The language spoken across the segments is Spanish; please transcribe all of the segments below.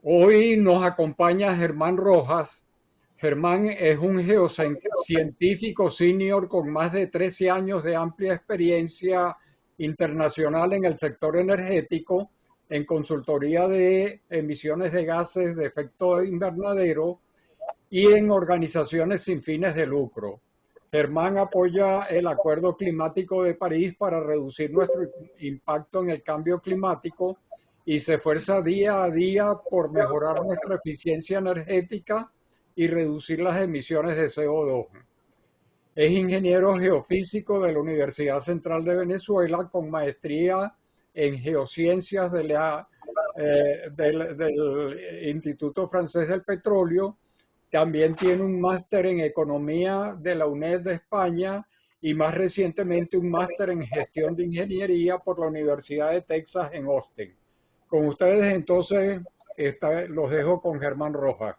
Hoy nos acompaña Germán Rojas. Germán es un geocientífico senior con más de 13 años de amplia experiencia internacional en el sector energético, en consultoría de emisiones de gases de efecto invernadero y en organizaciones sin fines de lucro. Germán apoya el Acuerdo Climático de París para reducir nuestro impacto en el cambio climático y se esfuerza día a día por mejorar nuestra eficiencia energética y reducir las emisiones de CO2. Es ingeniero geofísico de la Universidad Central de Venezuela con maestría en geociencias del Instituto Francés del Petróleo. También tiene un máster en economía de la UNED de España y más recientemente un máster en gestión de ingeniería por la Universidad de Texas en Austin. Con ustedes entonces los dejo con Germán Rojas.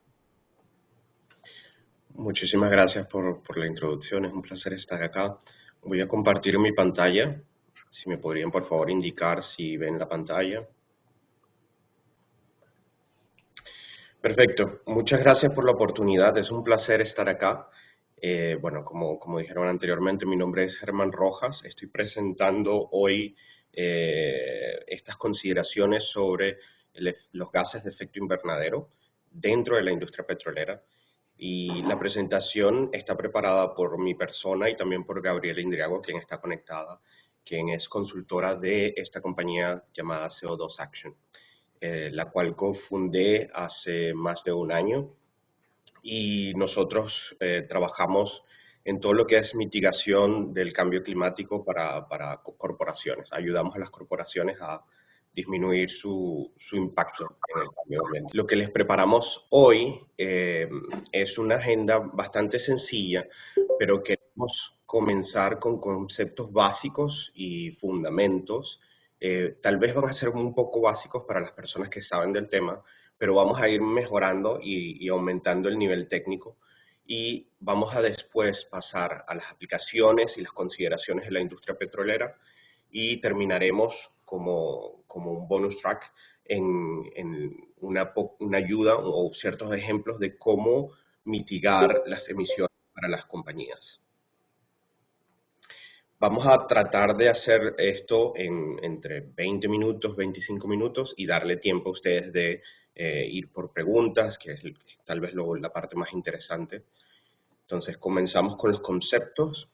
Muchísimas gracias por la introducción, es un placer estar acá. Voy a compartir mi pantalla, si me podrían por favor indicar si ven la pantalla. Perfecto, muchas gracias por la oportunidad, es un placer estar acá. Bueno, como dijeron anteriormente, mi nombre es Germán Rojas, estoy presentando hoy estas consideraciones sobre los gases de efecto invernadero dentro de la industria petrolera. Y la presentación está preparada por mi persona y también por Gabriela Indriago, quien está conectada, quien es consultora de esta compañía llamada CO2 Action, la cual cofundé hace más de un año. Y nosotros trabajamos en todo lo que es mitigación del cambio climático para corporaciones. Ayudamos a las corporaciones a disminuir su impacto en el cambio ambiental. Lo que les preparamos hoy es una agenda bastante sencilla, pero queremos comenzar con conceptos básicos y fundamentos. Tal vez van a ser un poco básicos para las personas que saben del tema, pero vamos a ir mejorando y aumentando el nivel técnico y vamos a después pasar a las aplicaciones y las consideraciones de la industria petrolera y terminaremos como un bonus track en una ayuda o ciertos ejemplos de cómo mitigar las emisiones para las compañías. Vamos a tratar de hacer esto entre 20 minutos, 25 minutos y darle tiempo a ustedes de ir por preguntas, que es tal vez la parte más interesante. Entonces comenzamos con los conceptos.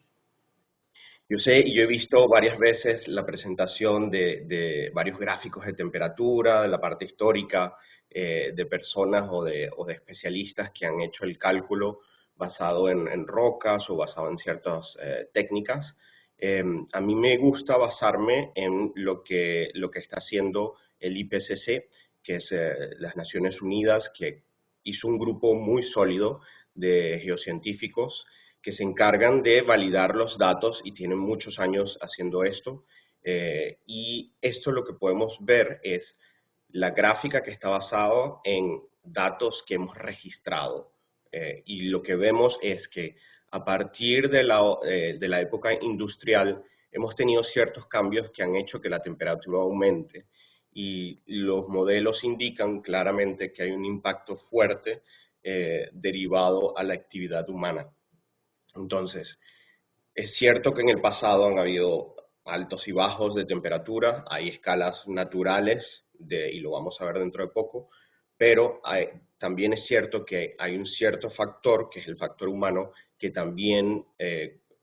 Yo he visto varias veces la presentación de varios gráficos de temperatura, de la parte histórica, de personas o de especialistas que han hecho el cálculo basado en rocas o basado en ciertas técnicas. A mí me gusta basarme en lo que está haciendo el IPCC, que es las Naciones Unidas, que hizo un grupo muy sólido de geocientíficos que se encargan de validar los datos y tienen muchos años haciendo esto. Y esto lo que podemos ver es la gráfica que está basada en datos que hemos registrado. Y lo que vemos es que a partir de la época industrial hemos tenido ciertos cambios que han hecho que la temperatura aumente. Y los modelos indican claramente que hay un impacto fuerte derivado a la actividad humana. Entonces, es cierto que en el pasado han habido altos y bajos de temperatura, hay escalas naturales, y lo vamos a ver dentro de poco, pero también es cierto que hay un cierto factor, que es el factor humano, que también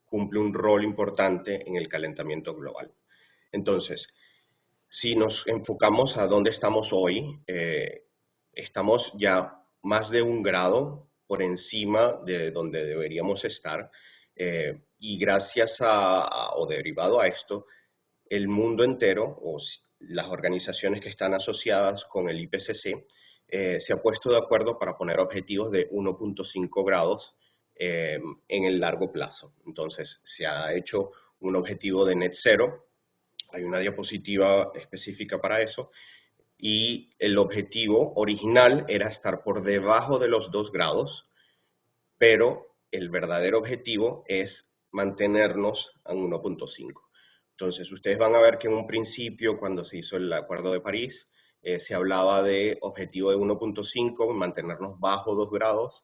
cumple un rol importante en el calentamiento global. Entonces, si nos enfocamos a dónde estamos hoy, estamos ya más de 1 grado por encima de donde deberíamos estar, y gracias o derivado a esto, el mundo entero o las organizaciones que están asociadas con el IPCC se ha puesto de acuerdo para poner objetivos de 1.5 grados en el largo plazo. Entonces se ha hecho un objetivo de net cero. Hay una diapositiva específica para eso. Y el objetivo original era estar por debajo de los 2 grados, pero el verdadero objetivo es mantenernos a 1.5. Entonces, ustedes van a ver que en un principio, cuando se hizo el Acuerdo de París, se hablaba de objetivo de 1.5, mantenernos bajo 2 grados.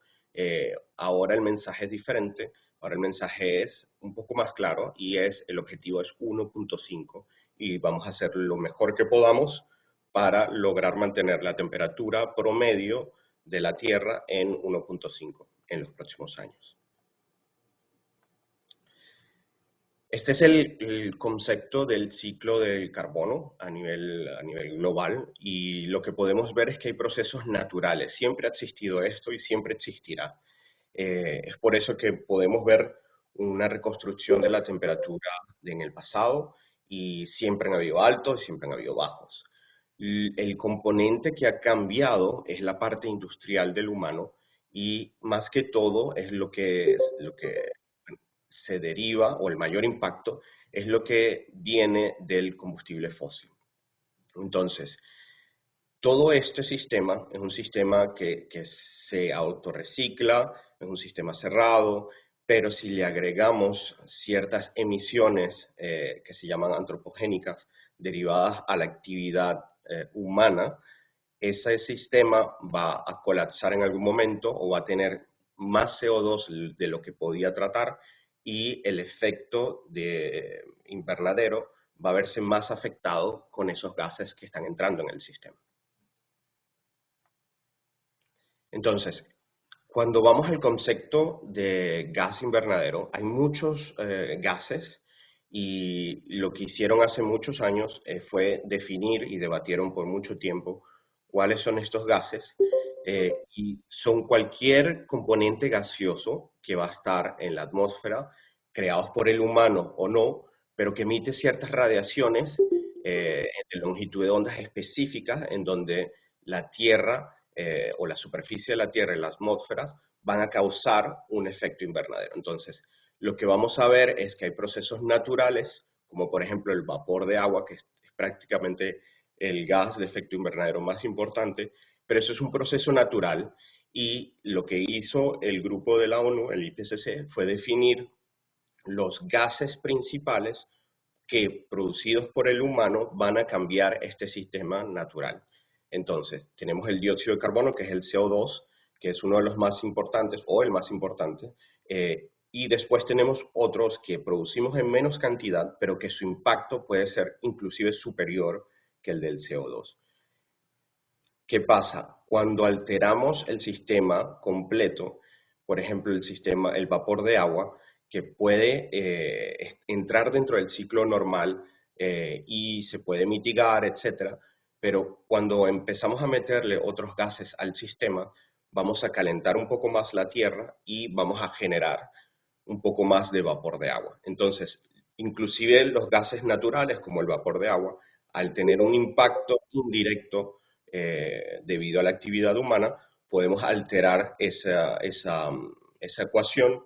Ahora el mensaje es diferente, ahora el mensaje es un poco más claro y el objetivo es 1.5 y vamos a hacer lo mejor que podamos para lograr mantener la temperatura promedio de la Tierra en 1.5 en los próximos años. Este es el concepto del ciclo del carbono a nivel global y lo que podemos ver es que hay procesos naturales. Siempre ha existido esto y siempre existirá. Es por eso que podemos ver una reconstrucción de la temperatura en el pasado y siempre han habido altos y siempre han habido bajos. El componente que ha cambiado es la parte industrial del humano y más que todo es lo que se deriva, o el mayor impacto, es lo que viene del combustible fósil. Entonces, todo este sistema es un sistema que se autorrecicla, es un sistema cerrado, pero si le agregamos ciertas emisiones que se llaman antropogénicas, derivadas a la actividad humana, ese sistema va a colapsar en algún momento o va a tener más CO2 de lo que podía tratar y el efecto de invernadero va a verse más afectado con esos gases que están entrando en el sistema. Entonces, cuando vamos al concepto de gas invernadero, hay muchos gases y lo que hicieron hace muchos años fue definir y debatieron por mucho tiempo cuáles son estos gases y son cualquier componente gaseoso que va a estar en la atmósfera, creados por el humano o no, pero que emite ciertas radiaciones de longitud de ondas específicas en donde la Tierra o la superficie de la Tierra y las atmósferas van a causar un efecto invernadero. Entonces, lo que vamos a ver es que hay procesos naturales, como por ejemplo el vapor de agua, que es prácticamente el gas de efecto invernadero más importante, pero eso es un proceso natural y lo que hizo el grupo de la ONU, el IPCC, fue definir los gases principales que producidos por el humano van a cambiar este sistema natural. Entonces, tenemos el dióxido de carbono, que es el CO2, que es uno de los más importantes o el más importante, y después tenemos otros que producimos en menos cantidad, pero que su impacto puede ser inclusive superior que el del CO2. ¿Qué pasa? Cuando alteramos el sistema completo, por ejemplo, el vapor de agua, que puede entrar dentro del ciclo normal y se puede mitigar, etcétera, pero cuando empezamos a meterle otros gases al sistema, vamos a calentar un poco más la Tierra y vamos a generar un poco más de vapor de agua. Entonces, inclusive los gases naturales, como el vapor de agua, al tener un impacto indirecto debido a la actividad humana, podemos alterar esa ecuación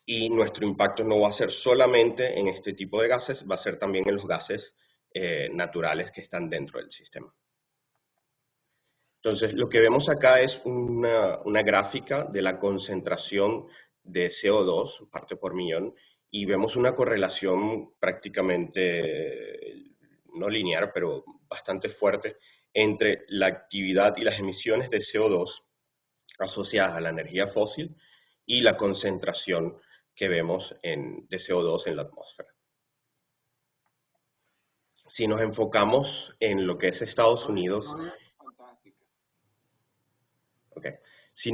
y nuestro impacto no va a ser solamente en este tipo de gases, va a ser también en los gases naturales que están dentro del sistema. Entonces, lo que vemos acá es una gráfica de la concentración de CO2, parte por millón, y vemos una correlación prácticamente no lineal, pero bastante fuerte entre la actividad y las emisiones de CO2 asociadas a la energía fósil y la concentración que vemos de CO2 en la atmósfera. Si nos enfocamos en lo que es Estados Unidos, okay. Si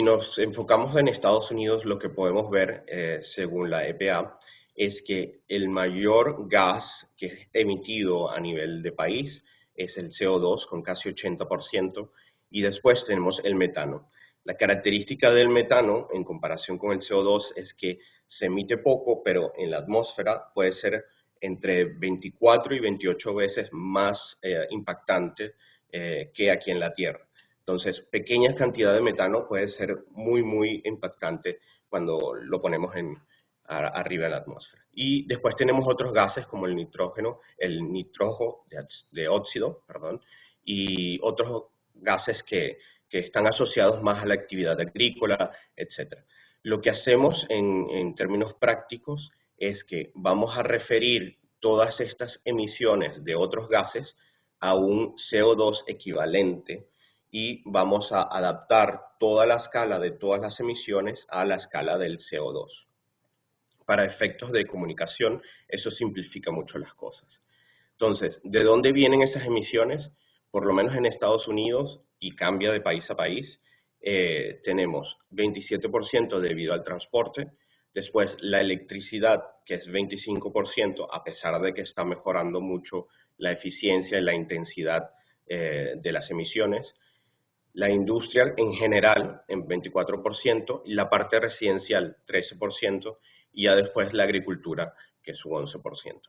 nos enfocamos en Estados Unidos, lo que podemos ver, según la EPA, es que el mayor gas que es emitido a nivel de país es el CO2, con casi 80%, y después tenemos el metano. La característica del metano, en comparación con el CO2, es que se emite poco, pero en la atmósfera puede ser entre 24 y 28 veces más impactante que aquí en la Tierra. Entonces, pequeñas cantidades de metano puede ser muy, muy impactante cuando lo ponemos arriba en la atmósfera. Y después tenemos otros gases como el nitrógeno de óxido, perdón, y otros gases que están asociados más a la actividad agrícola, etc. Lo que hacemos en términos prácticos es que vamos a referir todas estas emisiones de otros gases a un CO2 equivalente y vamos a adaptar toda la escala de todas las emisiones a la escala del CO2. Para efectos de comunicación, eso simplifica mucho las cosas. Entonces, ¿de dónde vienen esas emisiones? Por lo menos en Estados Unidos, y cambia de país a país, tenemos 27% debido al transporte, después la electricidad, que es 25%, a pesar de que está mejorando mucho la eficiencia y la intensidad de las emisiones, la industria en general en 24%, y la parte residencial 13%, y ya después la agricultura, que es un 11%.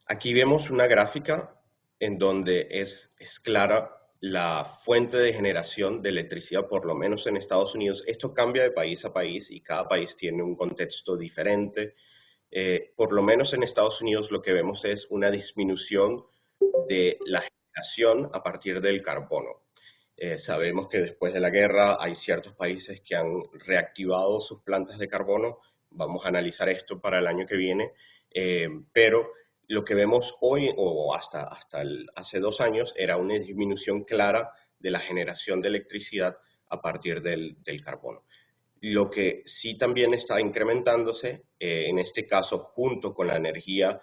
Aquí vemos una gráfica en donde es clara la fuente de generación de electricidad, por lo menos en Estados Unidos. Esto cambia de país a país y cada país tiene un contexto diferente. Por lo menos en Estados Unidos lo que vemos es una disminución de la generación a partir del carbono. Sabemos que después de la guerra hay ciertos países que han reactivado sus plantas de carbono. Vamos a analizar esto para el año que viene, pero lo que vemos hoy o hasta hace 2 años era una disminución clara de la generación de electricidad a partir del carbono. Lo que sí también está incrementándose, en este caso junto con la energía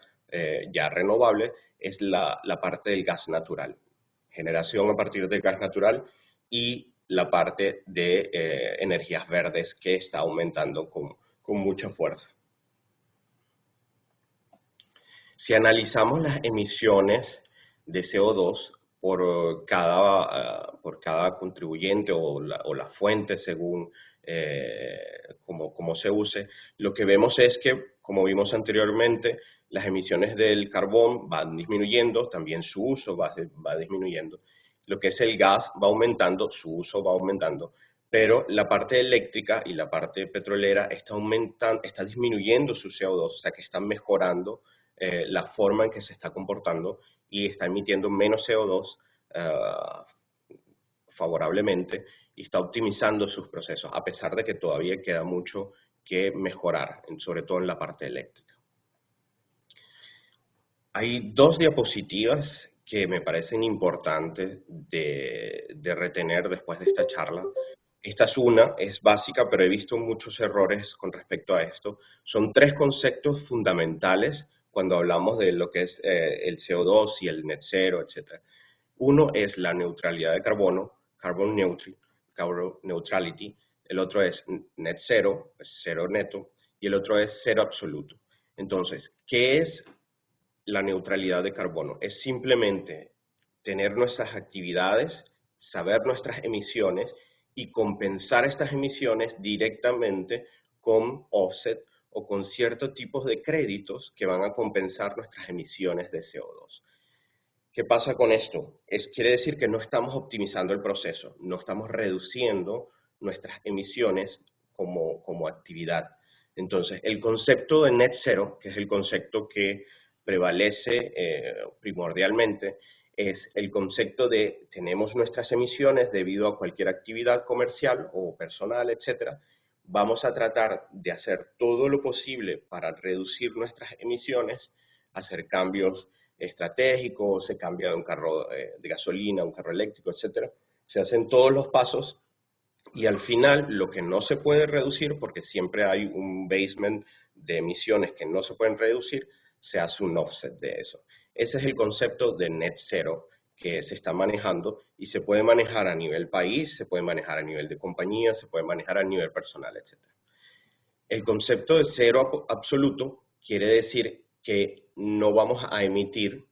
ya renovable, es la parte del gas natural. Generación a partir del gas natural y la parte de energías verdes que está aumentando con mucha fuerza. Si analizamos las emisiones de CO2 por cada contribuyente o la fuente según cómo se use, lo que vemos es que, como vimos anteriormente, las emisiones del carbón van disminuyendo, también su uso va disminuyendo. Lo que es el gas va aumentando, su uso va aumentando, pero la parte eléctrica y la parte petrolera está disminuyendo su CO2, o sea que están mejorando la forma en que se está comportando y está emitiendo menos CO2 favorablemente y está optimizando sus procesos, a pesar de que todavía queda mucho que mejorar, sobre todo en la parte eléctrica. Hay 2 diapositivas que me parecen importantes de retener después de esta charla. Esta es básica, pero he visto muchos errores con respecto a esto. Son 3 conceptos fundamentales cuando hablamos de lo que es el CO2 y el net zero, etc. Uno es la neutralidad de carbono, carbon neutrality. El otro es net zero, cero neto, y el otro es cero absoluto. Entonces, ¿qué es la neutralidad de carbono? Es simplemente tener nuestras actividades, saber nuestras emisiones y compensar estas emisiones directamente con offset o con ciertos tipos de créditos que van a compensar nuestras emisiones de CO2. ¿Qué pasa con esto? Quiere decir que no estamos optimizando el proceso, no estamos reduciendo nuestras emisiones como actividad. Entonces, el concepto de net zero, que es el concepto que prevalece primordialmente, es el concepto de tenemos nuestras emisiones debido a cualquier actividad comercial o personal, etcétera. Vamos a tratar de hacer todo lo posible para reducir nuestras emisiones, hacer cambios estratégicos, se cambia de un carro de gasolina a un carro eléctrico, etcétera. Se hacen todos los pasos y al final lo que no se puede reducir, porque siempre hay un basement de emisiones que no se pueden reducir, se hace un offset de eso. Ese es el concepto de net zero que se está manejando y se puede manejar a nivel país, se puede manejar a nivel de compañía, se puede manejar a nivel personal, etc. El concepto de cero absoluto quiere decir que no vamos a emitir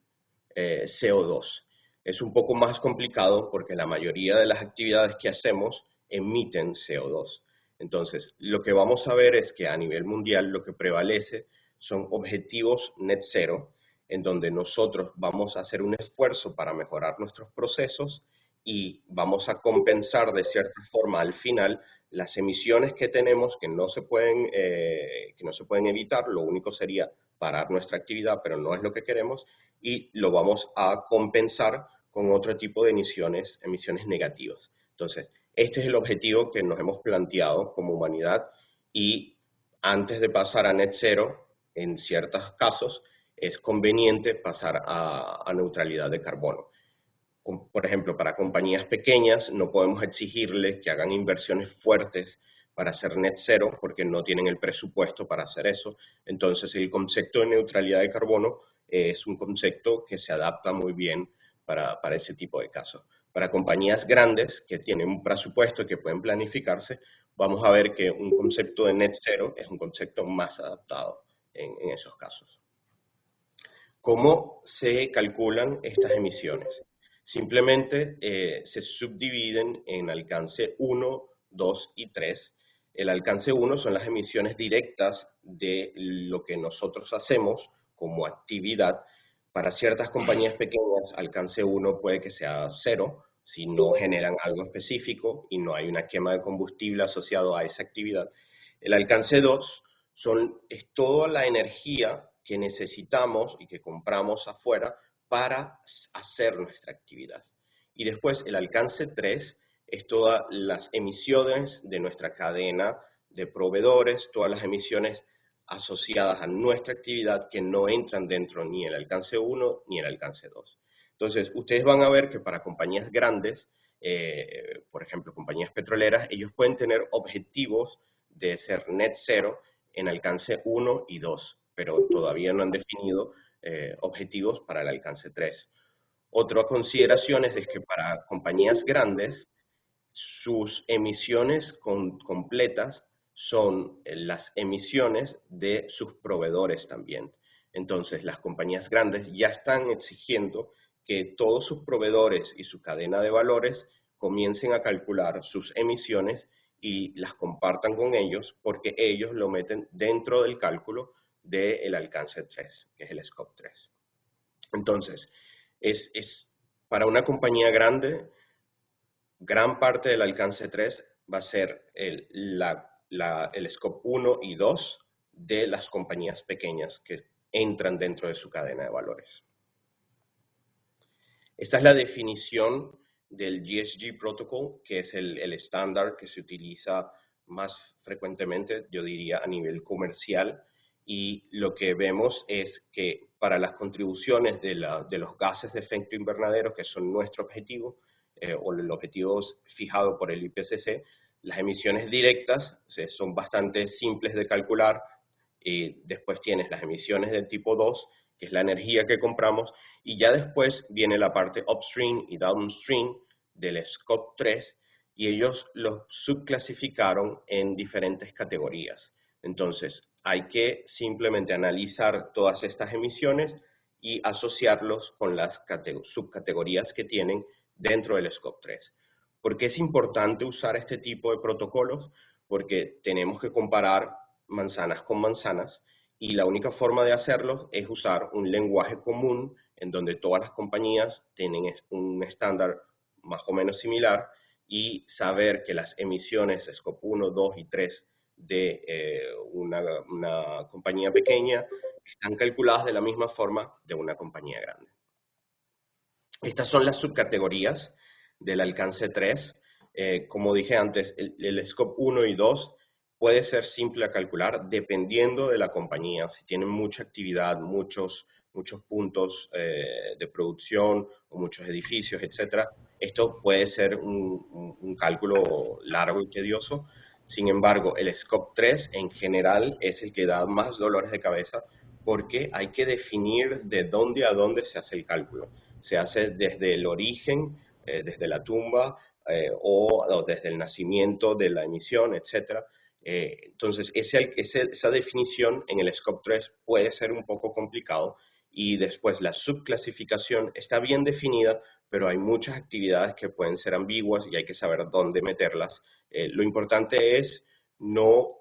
CO2. Es un poco más complicado porque la mayoría de las actividades que hacemos emiten CO2. Entonces, lo que vamos a ver es que a nivel mundial lo que prevalece son objetivos net zero, en donde nosotros vamos a hacer un esfuerzo para mejorar nuestros procesos y vamos a compensar de cierta forma al final las emisiones que tenemos que no se pueden evitar. Lo único sería parar nuestra actividad, pero no es lo que queremos, y lo vamos a compensar con otro tipo de emisiones negativas. Entonces, este es el objetivo que nos hemos planteado como humanidad y antes de pasar a net zero, en ciertos casos, es conveniente pasar a neutralidad de carbono. Por ejemplo, para compañías pequeñas no podemos exigirles que hagan inversiones fuertes para hacer net cero porque no tienen el presupuesto para hacer eso. Entonces, el concepto de neutralidad de carbono es un concepto que se adapta muy bien para ese tipo de casos. Para compañías grandes que tienen un presupuesto y que pueden planificarse, vamos a ver que un concepto de net cero es un concepto más adaptado en esos casos. ¿Cómo se calculan estas emisiones? Simplemente se subdividen en alcance 1, 2 y 3. El alcance 1 son las emisiones directas de lo que nosotros hacemos como actividad. Para ciertas compañías pequeñas, alcance 1 puede que sea 0 si no generan algo específico y no hay una quema de combustible asociado a esa actividad. El alcance 2 es toda la energía que necesitamos y que compramos afuera para hacer nuestra actividad. Y después el alcance 3 es todas las emisiones de nuestra cadena de proveedores, todas las emisiones asociadas a nuestra actividad que no entran dentro ni el alcance 1 ni el alcance 2. Entonces, ustedes van a ver que para compañías grandes, por ejemplo, compañías petroleras, ellos pueden tener objetivos de ser net cero en alcance 1 y 2, pero todavía no han definido objetivos para el alcance 3. Otra consideración es que para compañías grandes, sus emisiones completas son las emisiones de sus proveedores también. Entonces, las compañías grandes ya están exigiendo que todos sus proveedores y su cadena de valores comiencen a calcular sus emisiones y las compartan con ellos porque ellos lo meten dentro del cálculo del alcance 3, que es el Scope 3. Entonces, para una compañía grande, gran parte del alcance 3 va a ser el Scope 1 y 2 de las compañías pequeñas que entran dentro de su cadena de valores. Esta es la definición del GHG Protocol, que es el estándar que se utiliza más frecuentemente, yo diría, a nivel comercial. Y lo que vemos es que para las contribuciones de los gases de efecto invernadero, que son nuestro objetivo, o el objetivo fijado por el IPCC, las emisiones directas son bastante simples de calcular. Y después tienes las emisiones del tipo 2, que es la energía que compramos, y ya después viene la parte upstream y downstream del Scope 3, y ellos los subclasificaron en diferentes categorías. Entonces, hay que simplemente analizar todas estas emisiones y asociarlos con las subcategorías que tienen dentro del Scope 3. ¿Por qué es importante usar este tipo de protocolos? Porque tenemos que comparar manzanas con manzanas y la única forma de hacerlo es usar un lenguaje común en donde todas las compañías tienen un estándar más o menos similar y saber que las emisiones Scope 1, 2 y 3 de una compañía pequeña están calculadas de la misma forma de una compañía grande. Estas son las subcategorías del alcance 3. Como dije antes, el Scope 1 y 2 puede ser simple a calcular dependiendo de la compañía. Si tienen mucha actividad, muchos puntos de producción o muchos edificios, etc., esto puede ser un cálculo largo y tedioso. Sin embargo, el Scope 3 en general es el que da más dolores de cabeza porque hay que definir de dónde a dónde se hace el cálculo. Se hace desde el origen, desde la tumba o desde el nacimiento de la emisión, etc. Entonces, esa definición en el Scope 3 puede ser un poco complicado y después la subclasificación está bien definida, pero hay muchas actividades que pueden ser ambiguas y hay que saber dónde meterlas. Lo importante es no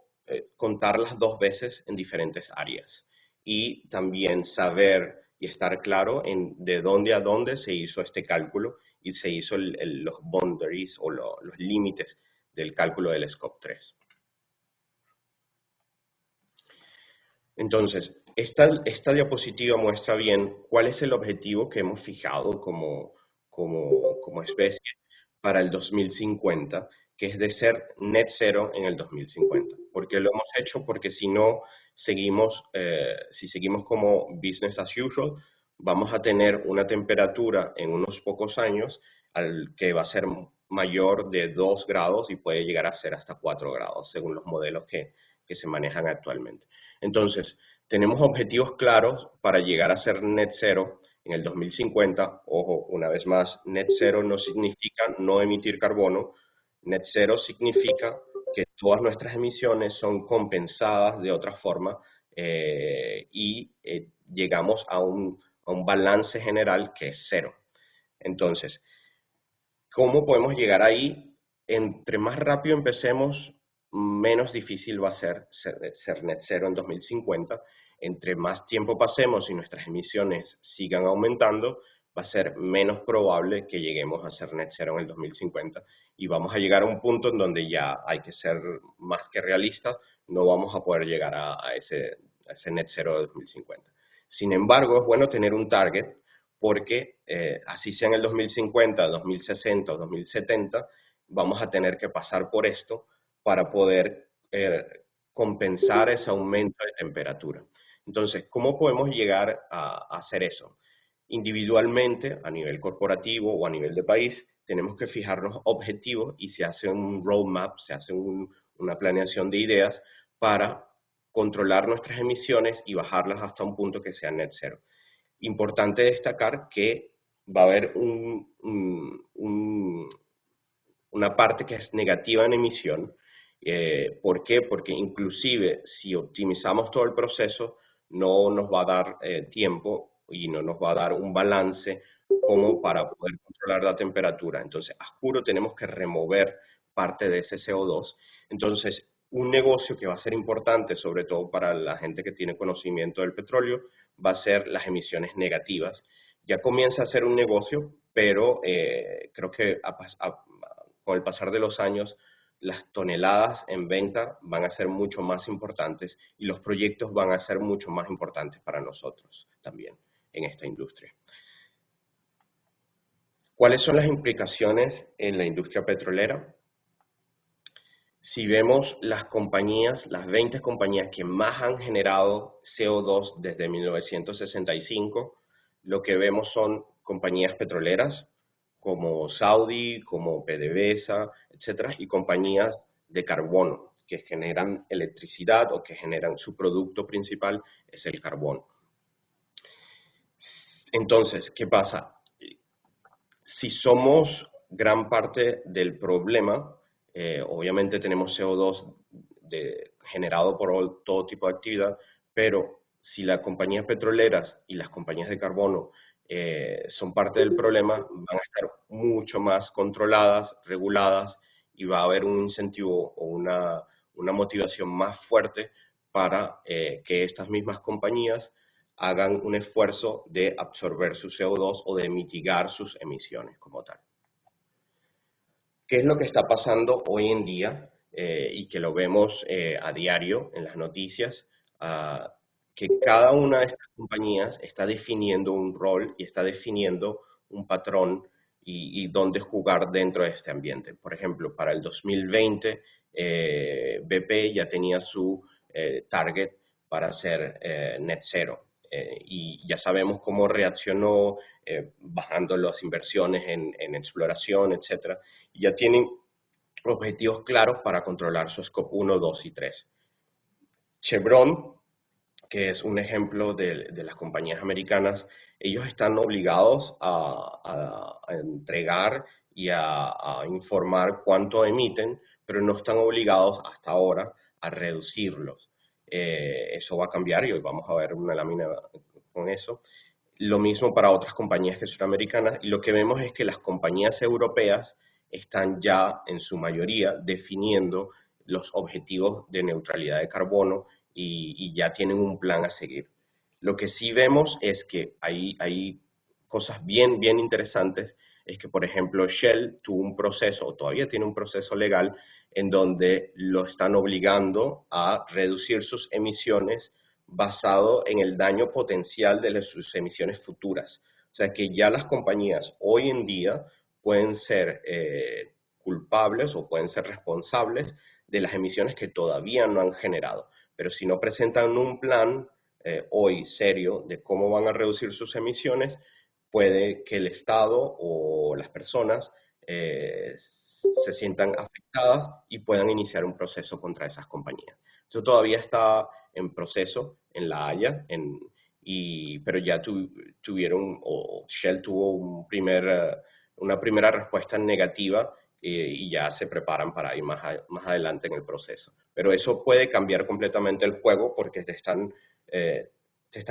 contarlas dos veces en diferentes áreas y también saber y estar claro en de dónde a dónde se hizo este cálculo y se hizo los boundaries o los límites del cálculo del Scope 3. Entonces, esta diapositiva muestra bien cuál es el objetivo que hemos fijado como especie para el 2050 que es de ser net cero en el 2050. ¿Por qué lo hemos hecho? Porque si no si seguimos como business as usual, vamos a tener una temperatura en unos pocos años que va a ser mayor de 2 grados y puede llegar a ser hasta 4 grados, según los modelos que se manejan actualmente. Entonces, tenemos objetivos claros para llegar a ser net cero en el 2050. Ojo, una vez más, net cero no significa no emitir carbono. Net cero significa que todas nuestras emisiones son compensadas de otra forma y llegamos a un balance general que es cero. Entonces, ¿cómo podemos llegar ahí? Entre más rápido empecemos, menos difícil va a ser net cero en 2050. Entre más tiempo pasemos y nuestras emisiones sigan aumentando, va a ser menos probable que lleguemos a ser net cero en el 2050. Y vamos a llegar a un punto en donde ya hay que ser más que realistas, no vamos a poder llegar a ese net cero de 2050. Sin embargo, es bueno tener un target porque así sea en el 2050, 2060 o 2070, vamos a tener que pasar por esto para poder compensar ese aumento de temperatura. Entonces, ¿cómo podemos llegar a hacer eso? Individualmente, a nivel corporativo o a nivel de país, tenemos que fijarnos objetivos y se hace un roadmap, se hace una planeación de ideas para controlar nuestras emisiones y bajarlas hasta un punto que sea net cero. Importante destacar que va a haber una parte que es negativa en emisión. ¿Por qué? Porque inclusive si optimizamos todo el proceso, no nos va a dar tiempo y no nos va a dar un balance como para poder controlar la temperatura. Entonces, a juro, tenemos que remover parte de ese CO2. Entonces, un negocio que va a ser importante, sobre todo para la gente que tiene conocimiento del petróleo, va a ser las emisiones negativas. Ya comienza a ser un negocio, pero creo que con el pasar de los años, las toneladas en venta van a ser mucho más importantes y los proyectos van a ser mucho más importantes para nosotros también en esta industria. ¿Cuáles son las implicaciones en la industria petrolera? Si vemos las compañías, las 20 compañías que más han generado CO2 desde 1965, lo que vemos son compañías petroleras como Saudi, como PDVSA, etcétera, y compañías de carbono que generan electricidad o que generan su producto principal es el carbón. Entonces, ¿qué pasa? Si somos gran parte del problema, obviamente tenemos CO2 generado por todo tipo de actividad, pero si las compañías petroleras y las compañías de carbono son parte del problema, van a estar mucho más controladas, reguladas, y va a haber un incentivo o una motivación más fuerte para que estas mismas compañías hagan un esfuerzo de absorber su CO2 o de mitigar sus emisiones como tal. ¿Qué es lo que está pasando hoy en día y que lo vemos a diario en las noticias? Que cada una de estas compañías está definiendo un rol y está definiendo un patrón y dónde jugar dentro de este ambiente. Por ejemplo, para el 2020, BP ya tenía su target para ser net cero. Y ya sabemos cómo reaccionó bajando las inversiones en exploración, etcétera. Y ya tienen objetivos claros para controlar su Scope 1, 2 y 3. Chevron, que es un ejemplo de las compañías americanas, ellos están obligados a entregar y a informar cuánto emiten, pero no están obligados hasta ahora a reducirlos. Eso va a cambiar y hoy vamos a ver una lámina con eso. Lo mismo para otras compañías que son americanas, y lo que vemos es que las compañías europeas están ya en su mayoría definiendo los objetivos de neutralidad de carbono y ya tienen un plan a seguir. Lo que sí vemos es que hay cosas bien interesantes, es que, por ejemplo, Shell tuvo un proceso, o todavía tiene un proceso legal, en donde lo están obligando a reducir sus emisiones basado en el daño potencial de sus emisiones futuras. O sea que ya las compañías hoy en día pueden ser culpables o pueden ser responsables de las emisiones que todavía no han generado. Pero si no presentan un plan hoy serio de cómo van a reducir sus emisiones, puede que el Estado o las personas se sientan afectadas y puedan iniciar un proceso contra esas compañías. Eso todavía está en proceso en La Haya, pero ya tuvieron, o Shell tuvo una primera respuesta negativa y ya se preparan para ir más adelante en el proceso. Pero eso puede cambiar completamente el juego porque te están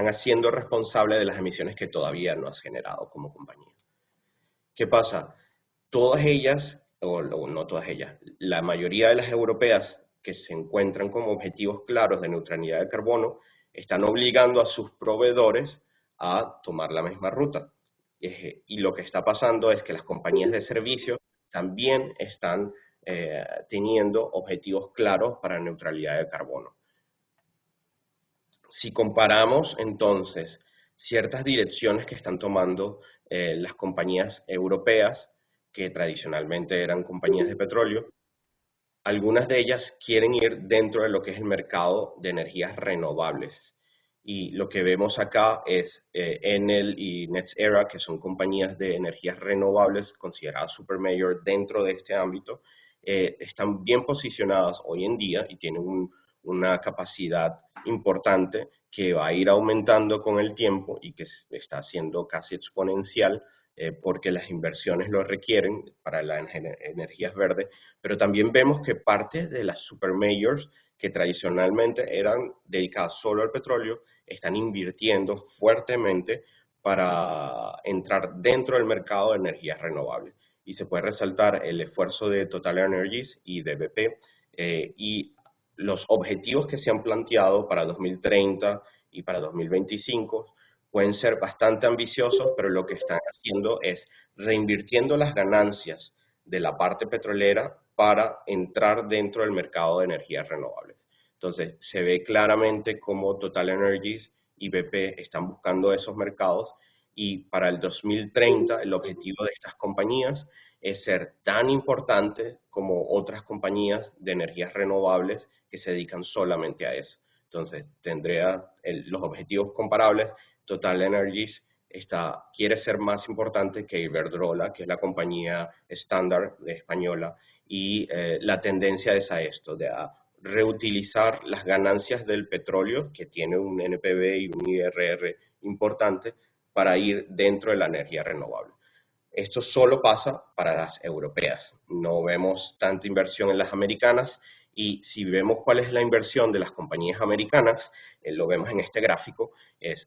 haciendo responsable de las emisiones que todavía no has generado como compañía. ¿Qué pasa? Todas ellas, o no todas ellas, la mayoría de las europeas que se encuentran como objetivos claros de neutralidad de carbono, están obligando a sus proveedores a tomar la misma ruta. Y lo que está pasando es que las compañías de servicios también están teniendo objetivos claros para neutralidad de carbono. Si comparamos entonces ciertas direcciones que están tomando las compañías europeas, que tradicionalmente eran compañías de petróleo, algunas de ellas quieren ir dentro de lo que es el mercado de energías renovables. Y lo que vemos acá es Enel y NextEra, que son compañías de energías renovables consideradas super major dentro de este ámbito, están bien posicionadas hoy en día y tienen una capacidad importante que va a ir aumentando con el tiempo y que está siendo casi exponencial porque las inversiones lo requieren para las energías verdes, pero también vemos que parte de las super majors que tradicionalmente eran dedicadas solo al petróleo, están invirtiendo fuertemente para entrar dentro del mercado de energías renovables. Y se puede resaltar el esfuerzo de Total Energies y de BP y los objetivos que se han planteado para 2030 y para 2025 pueden ser bastante ambiciosos, pero lo que están haciendo es reinvirtiendo las ganancias de la parte petrolera para entrar dentro del mercado de energías renovables. Entonces, se ve claramente cómo Total Energies y BP están buscando esos mercados y para el 2030 el objetivo de estas compañías es ser tan importante como otras compañías de energías renovables que se dedican solamente a eso. Entonces, tendría los objetivos comparables. Total Energies quiere ser más importante que Iberdrola, que es la compañía estándar española, y la tendencia es a esto, a reutilizar las ganancias del petróleo, que tiene un NPV y un IRR importante, para ir dentro de la energía renovable. Esto solo pasa para las europeas. No vemos tanta inversión en las americanas y si vemos cuál es la inversión de las compañías americanas, lo vemos en este gráfico,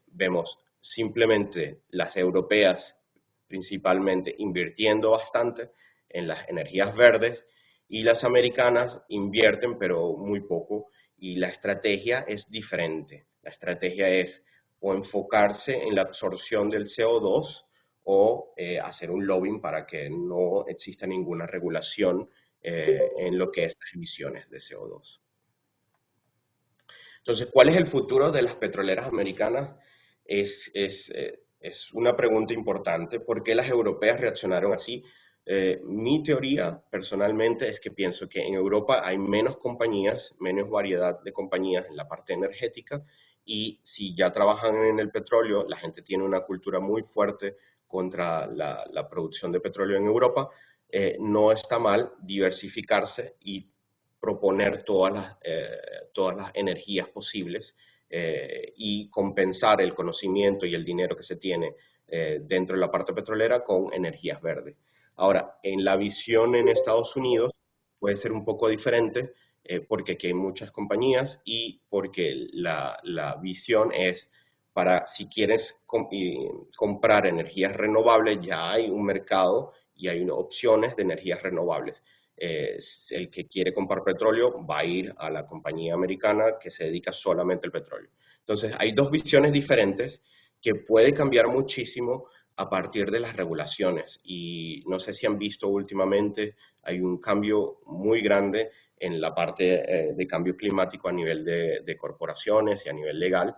vemos simplemente las europeas principalmente invirtiendo bastante en las energías verdes y las americanas invierten pero muy poco y la estrategia es diferente. La estrategia es o enfocarse en la absorción del CO2 o hacer un lobbying para que no exista ninguna regulación en lo que es las emisiones de CO2. Entonces, ¿cuál es el futuro de las petroleras americanas? Es una pregunta importante. ¿Por qué las europeas reaccionaron así? Mi teoría, personalmente, es que pienso que en Europa hay menos compañías, menos variedad de compañías en la parte energética y si ya trabajan en el petróleo, la gente tiene una cultura muy fuerte contra la producción de petróleo en Europa. No está mal diversificarse y proponer todas las energías posibles y compensar el conocimiento y el dinero que se tiene dentro de la parte petrolera con energías verdes. Ahora, en la visión en Estados Unidos puede ser un poco diferente porque aquí hay muchas compañías y porque la visión es para si quieres comprar energías renovables, ya hay un mercado y hay opciones de energías renovables. El que quiere comprar petróleo va a ir a la compañía americana que se dedica solamente al petróleo. Entonces, hay dos visiones diferentes que puede cambiar muchísimo a partir de las regulaciones. Y no sé si han visto últimamente, hay un cambio muy grande en la parte de cambio climático a nivel de corporaciones y a nivel legal,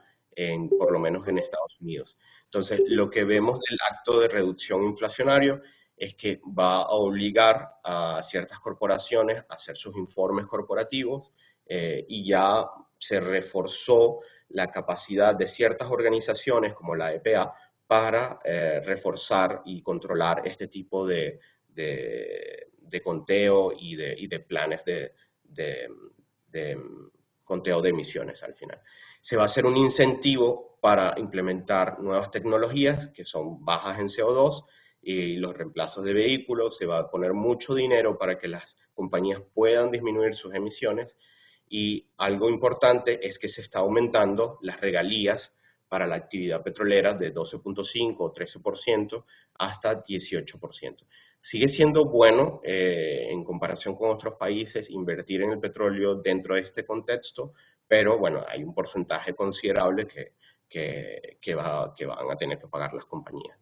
por lo menos en Estados Unidos. Entonces, lo que vemos del acto de reducción inflacionario es que va a obligar a ciertas corporaciones a hacer sus informes corporativos y ya se reforzó la capacidad de ciertas organizaciones como la EPA para reforzar y controlar este tipo de conteo y de planes de conteo de emisiones al final. Se va a hacer un incentivo para implementar nuevas tecnologías que son bajas en CO2 y los reemplazos de vehículos. Se va a poner mucho dinero para que las compañías puedan disminuir sus emisiones y algo importante es que se está aumentando las regalías para la actividad petrolera de 12.5 o 13% hasta 18%. Sigue siendo bueno en comparación con otros países invertir en el petróleo dentro de este contexto, pero bueno, hay un porcentaje considerable que van a tener que pagar las compañías.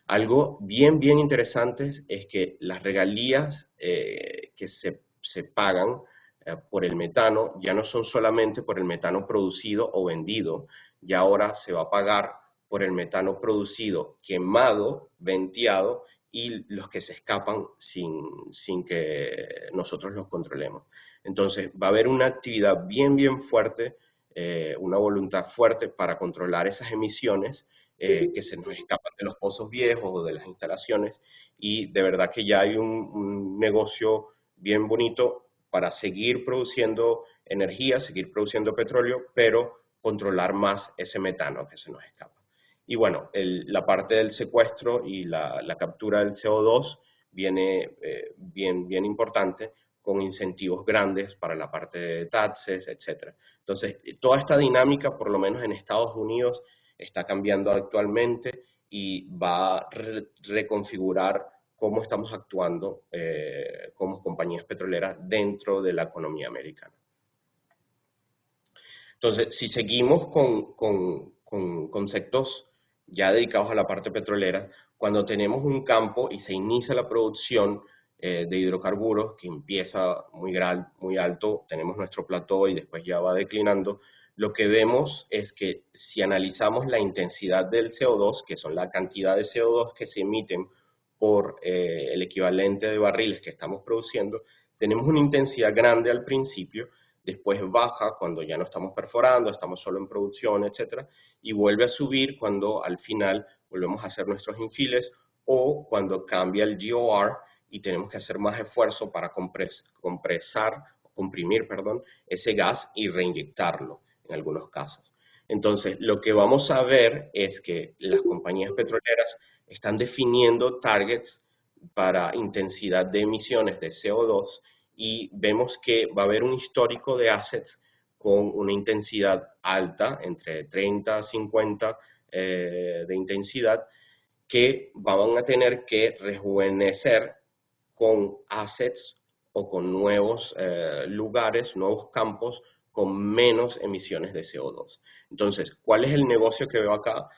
Algo bien interesante es que las regalías que se pagan por el metano ya no son solamente por el metano producido o vendido, ya ahora se va a pagar por el metano producido, quemado, venteado y los que se escapan sin que nosotros los controlemos. Entonces va a haber una actividad bien fuerte, una voluntad fuerte para controlar esas emisiones que se nos escapan de los pozos viejos o de las instalaciones y de verdad que ya hay un negocio bien bonito para seguir produciendo energía, seguir produciendo petróleo, pero controlar más ese metano que se nos escapa. Y bueno, la parte del secuestro y la captura del CO2 viene bien importante con incentivos grandes para la parte de taxes, etc. Entonces, toda esta dinámica, por lo menos en Estados Unidos, está cambiando actualmente y va a reconfigurar cómo estamos actuando como compañías petroleras dentro de la economía americana. Entonces, si seguimos con conceptos ya dedicados a la parte petrolera, cuando tenemos un campo y se inicia la producción de hidrocarburos que empieza muy alto, tenemos nuestro plató y después ya va declinando, lo que vemos es que si analizamos la intensidad del CO2, que son la cantidad de CO2 que se emiten por el equivalente de barriles que estamos produciendo, tenemos una intensidad grande al principio, después baja cuando ya no estamos perforando, estamos solo en producción, etc. Y vuelve a subir cuando al final volvemos a hacer nuestros infiles o cuando cambia el GOR y tenemos que hacer más esfuerzo para comprimir ese gas y reinyectarlo en algunos casos. Entonces, lo que vamos a ver es que las compañías petroleras están definiendo targets para intensidad de emisiones de CO2 y vemos que va a haber un histórico de assets con una intensidad alta, entre 30 a 50 de intensidad, que van a tener que rejuvenecer con assets o con nuevos lugares, nuevos campos con menos emisiones de CO2. Entonces, ¿cuál es el negocio que veo acá?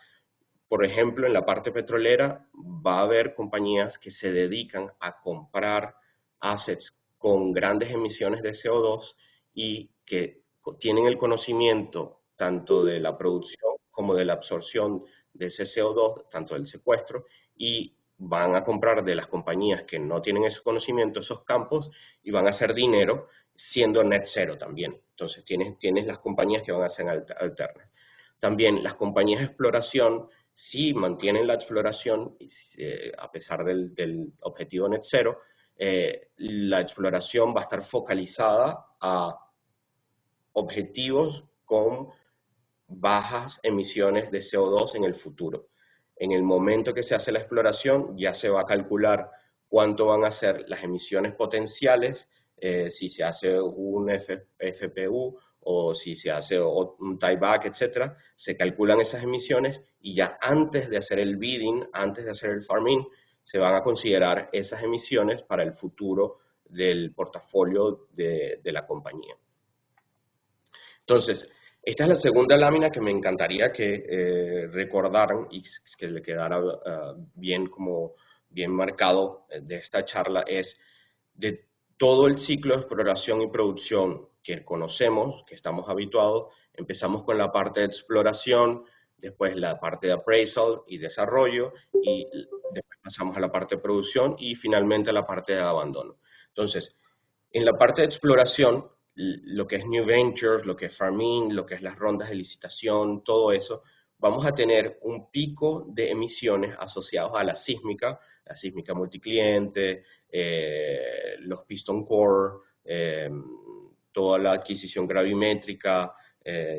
Por ejemplo, en la parte petrolera va a haber compañías que se dedican a comprar assets con grandes emisiones de CO2 y que tienen el conocimiento tanto de la producción como de la absorción de ese CO2, tanto del secuestro, y van a comprar de las compañías que no tienen ese conocimiento, esos campos, y van a hacer dinero siendo net cero también. Entonces tienes las compañías que van a ser alternas. También las compañías de exploración sí mantienen la exploración a pesar del objetivo net cero. La exploración va a estar focalizada a objetivos con bajas emisiones de CO2 en el futuro. En el momento que se hace la exploración, ya se va a calcular cuánto van a ser las emisiones potenciales, si se hace un FPU o si se hace un tieback, etc. Se calculan esas emisiones y ya antes de hacer el bidding, antes de hacer el farm-in, se van a considerar esas emisiones para el futuro del portafolio de la compañía. Entonces, esta es la segunda lámina que me encantaría que recordaran y que le quedara bien marcado de esta charla, es de todo el ciclo de exploración y producción que conocemos, que estamos habituados. Empezamos con la parte de exploración, después la parte de appraisal y desarrollo, y después pasamos a la parte de producción y finalmente a la parte de abandono. Entonces, en la parte de exploración, lo que es New Ventures, lo que es Farming, lo que es las rondas de licitación, todo eso, vamos a tener un pico de emisiones asociados a la sísmica multicliente, los piston core, toda la adquisición gravimétrica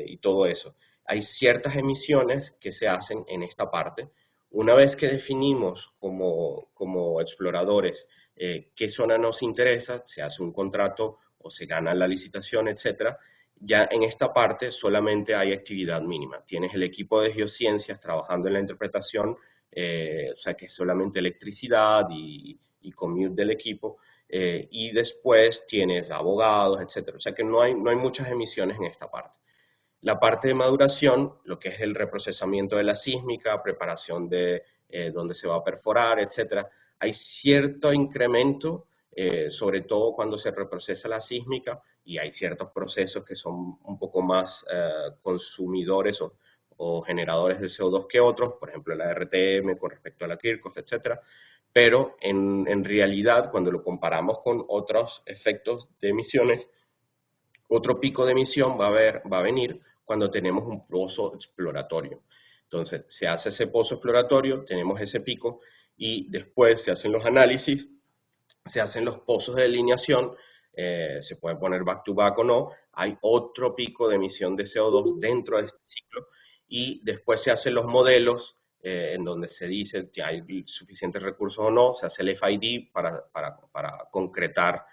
y todo eso. Hay ciertas emisiones que se hacen en esta parte. Una vez que definimos como exploradores qué zona nos interesa, se hace un contrato o se gana la licitación, etcétera. Ya en esta parte solamente hay actividad mínima. Tienes el equipo de geociencias trabajando en la interpretación, o sea que es solamente electricidad y commute del equipo, y después tienes abogados, etcétera. O sea que no hay muchas emisiones en esta parte. La parte de maduración, lo que es el reprocesamiento de la sísmica, preparación de dónde se va a perforar, etcétera, hay cierto incremento, sobre todo cuando se reprocesa la sísmica, y hay ciertos procesos que son un poco más consumidores o generadores de CO2 que otros, por ejemplo la RTM con respecto a la Kirchhoff, etcétera. Pero en realidad, cuando lo comparamos con otros efectos de emisiones, otro pico de emisión va a venir cuando tenemos un pozo exploratorio. Entonces, se hace ese pozo exploratorio, tenemos ese pico y después se hacen los análisis, se hacen los pozos de delineación, se puede poner back to back o no, hay otro pico de emisión de CO2 dentro de este ciclo y después se hacen los modelos en donde se dice que hay suficientes recursos o no, se hace el FID para concretar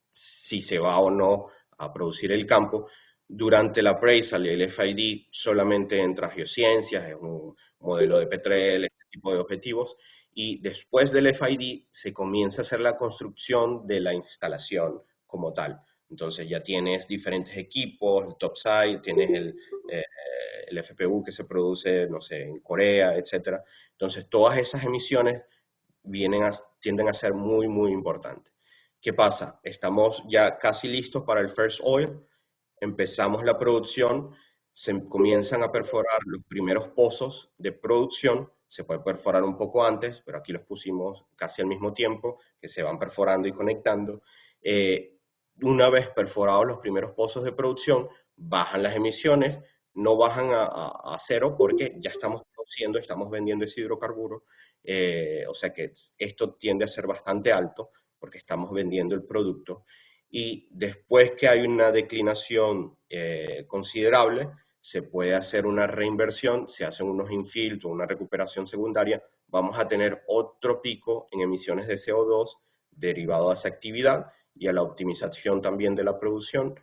si se va o no a producir el campo. Durante la appraisal y el FID solamente entra geociencias, es un modelo de Petrel, este tipo de objetivos, y después del FID se comienza a hacer la construcción de la instalación como tal. Entonces ya tienes diferentes equipos, el topside, tienes el FPU que se produce, no sé, en Corea, etcétera. Entonces todas esas emisiones tienden a ser muy, muy importantes. ¿Qué pasa? Estamos ya casi listos para el first oil, empezamos la producción, se comienzan a perforar los primeros pozos de producción, se puede perforar un poco antes, pero aquí los pusimos casi al mismo tiempo, que se van perforando y conectando. Una vez perforados los primeros pozos de producción, bajan las emisiones, no bajan a cero porque ya estamos produciendo, estamos vendiendo ese hidrocarburo, o sea que esto tiende a ser bastante alto porque estamos vendiendo el producto y después que hay una declinación considerable, se puede hacer una reinversión, se hacen unos infills o una recuperación secundaria, vamos a tener otro pico en emisiones de CO2 derivado a esa actividad y a la optimización también de la producción.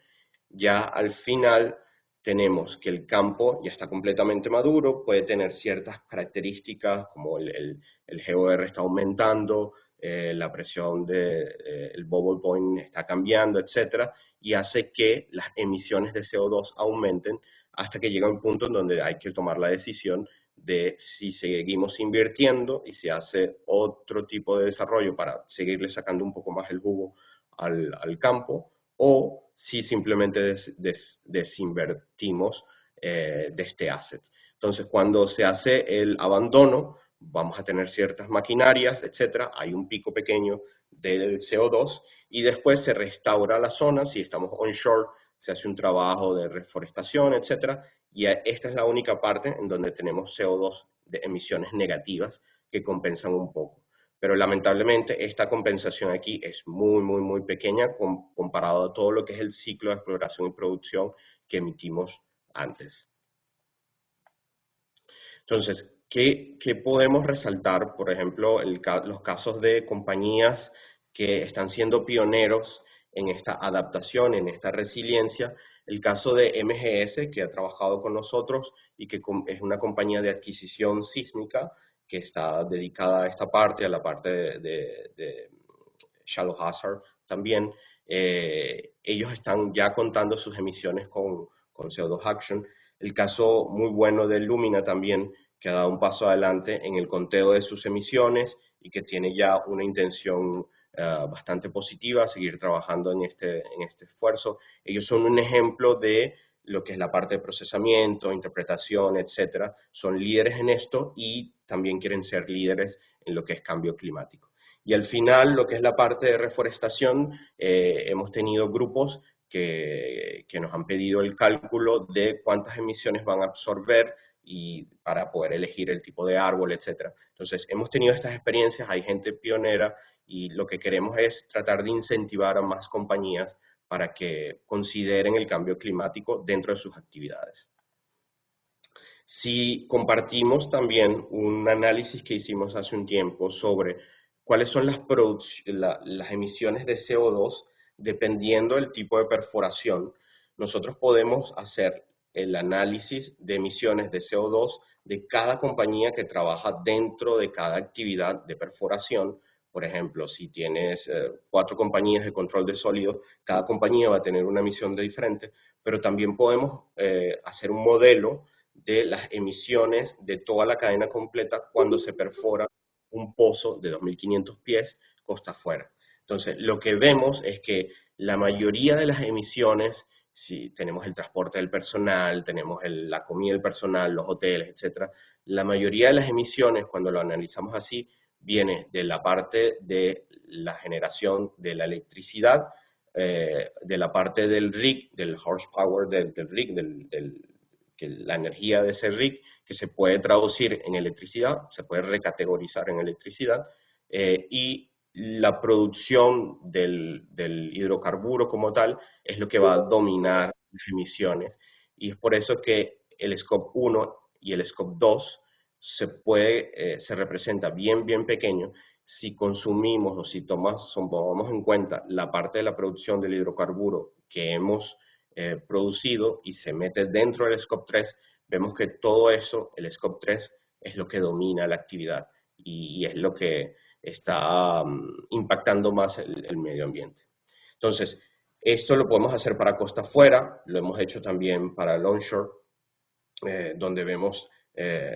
Ya al final tenemos que el campo ya está completamente maduro, puede tener ciertas características como el GOR está aumentando, la presión del bubble point está cambiando, etcétera, y hace que las emisiones de CO2 aumenten hasta que llega un punto en donde hay que tomar la decisión de si seguimos invirtiendo y se hace otro tipo de desarrollo para seguirle sacando un poco más el jugo al campo, o si simplemente desinvertimos de este asset. Entonces, cuando se hace el abandono, vamos a tener ciertas maquinarias, etcétera, hay un pico pequeño del CO2 y después se restaura la zona, si estamos onshore, se hace un trabajo de reforestación, etcétera, y esta es la única parte en donde tenemos CO2 de emisiones negativas que compensan un poco. Pero lamentablemente esta compensación aquí es muy, muy, muy pequeña comparado a todo lo que es el ciclo de exploración y producción que emitimos antes. Entonces, ¿qué podemos resaltar? Por ejemplo, los casos de compañías que están siendo pioneros en esta adaptación, en esta resiliencia. El caso de MGS, que ha trabajado con nosotros y que es una compañía de adquisición sísmica que está dedicada a esta parte, a la parte de Shallow Hazard también. Ellos están ya contando sus emisiones con CO2 Action. El caso muy bueno de Lumina también, que ha dado un paso adelante en el conteo de sus emisiones y que tiene ya una intención bastante positiva, seguir trabajando en este esfuerzo. Ellos son un ejemplo de lo que es la parte de procesamiento, interpretación, etcétera, son líderes en esto y también quieren ser líderes en lo que es cambio climático. Y al final, lo que es la parte de reforestación, hemos tenido grupos que nos han pedido el cálculo de cuántas emisiones van a absorber y para poder elegir el tipo de árbol, etcétera. Entonces, hemos tenido estas experiencias, hay gente pionera y lo que queremos es tratar de incentivar a más compañías para que consideren el cambio climático dentro de sus actividades. Si compartimos también un análisis que hicimos hace un tiempo sobre cuáles son las emisiones de CO2 dependiendo del tipo de perforación, nosotros podemos hacer el análisis de emisiones de CO2 de cada compañía que trabaja dentro de cada actividad de perforación. Por ejemplo, si tienes 4 compañías de control de sólidos, cada compañía va a tener una emisión diferente, pero también podemos hacer un modelo de las emisiones de toda la cadena completa cuando se perfora un pozo de 2.500 pies costa afuera. Entonces, lo que vemos es que la mayoría de las emisiones, si tenemos el transporte del personal, tenemos la comida del personal, los hoteles, etcétera, la mayoría de las emisiones, cuando lo analizamos así, viene de la parte de la generación de la electricidad, de la parte del rig, del horsepower del rig, que la energía de ese rig, que se puede traducir en electricidad, se puede recategorizar en electricidad, y la producción del hidrocarburo como tal es lo que va a dominar las emisiones. Y es por eso que el Scope 1 y el Scope 2 se representa bien pequeño si consumimos o si tomamos en cuenta la parte de la producción del hidrocarburo que hemos producido y se mete dentro del Scope 3, vemos que todo eso, el Scope 3, es lo que domina la actividad y es lo que está impactando más el medio ambiente. Entonces, esto lo podemos hacer para costa afuera, lo hemos hecho también para el onshore, donde vemos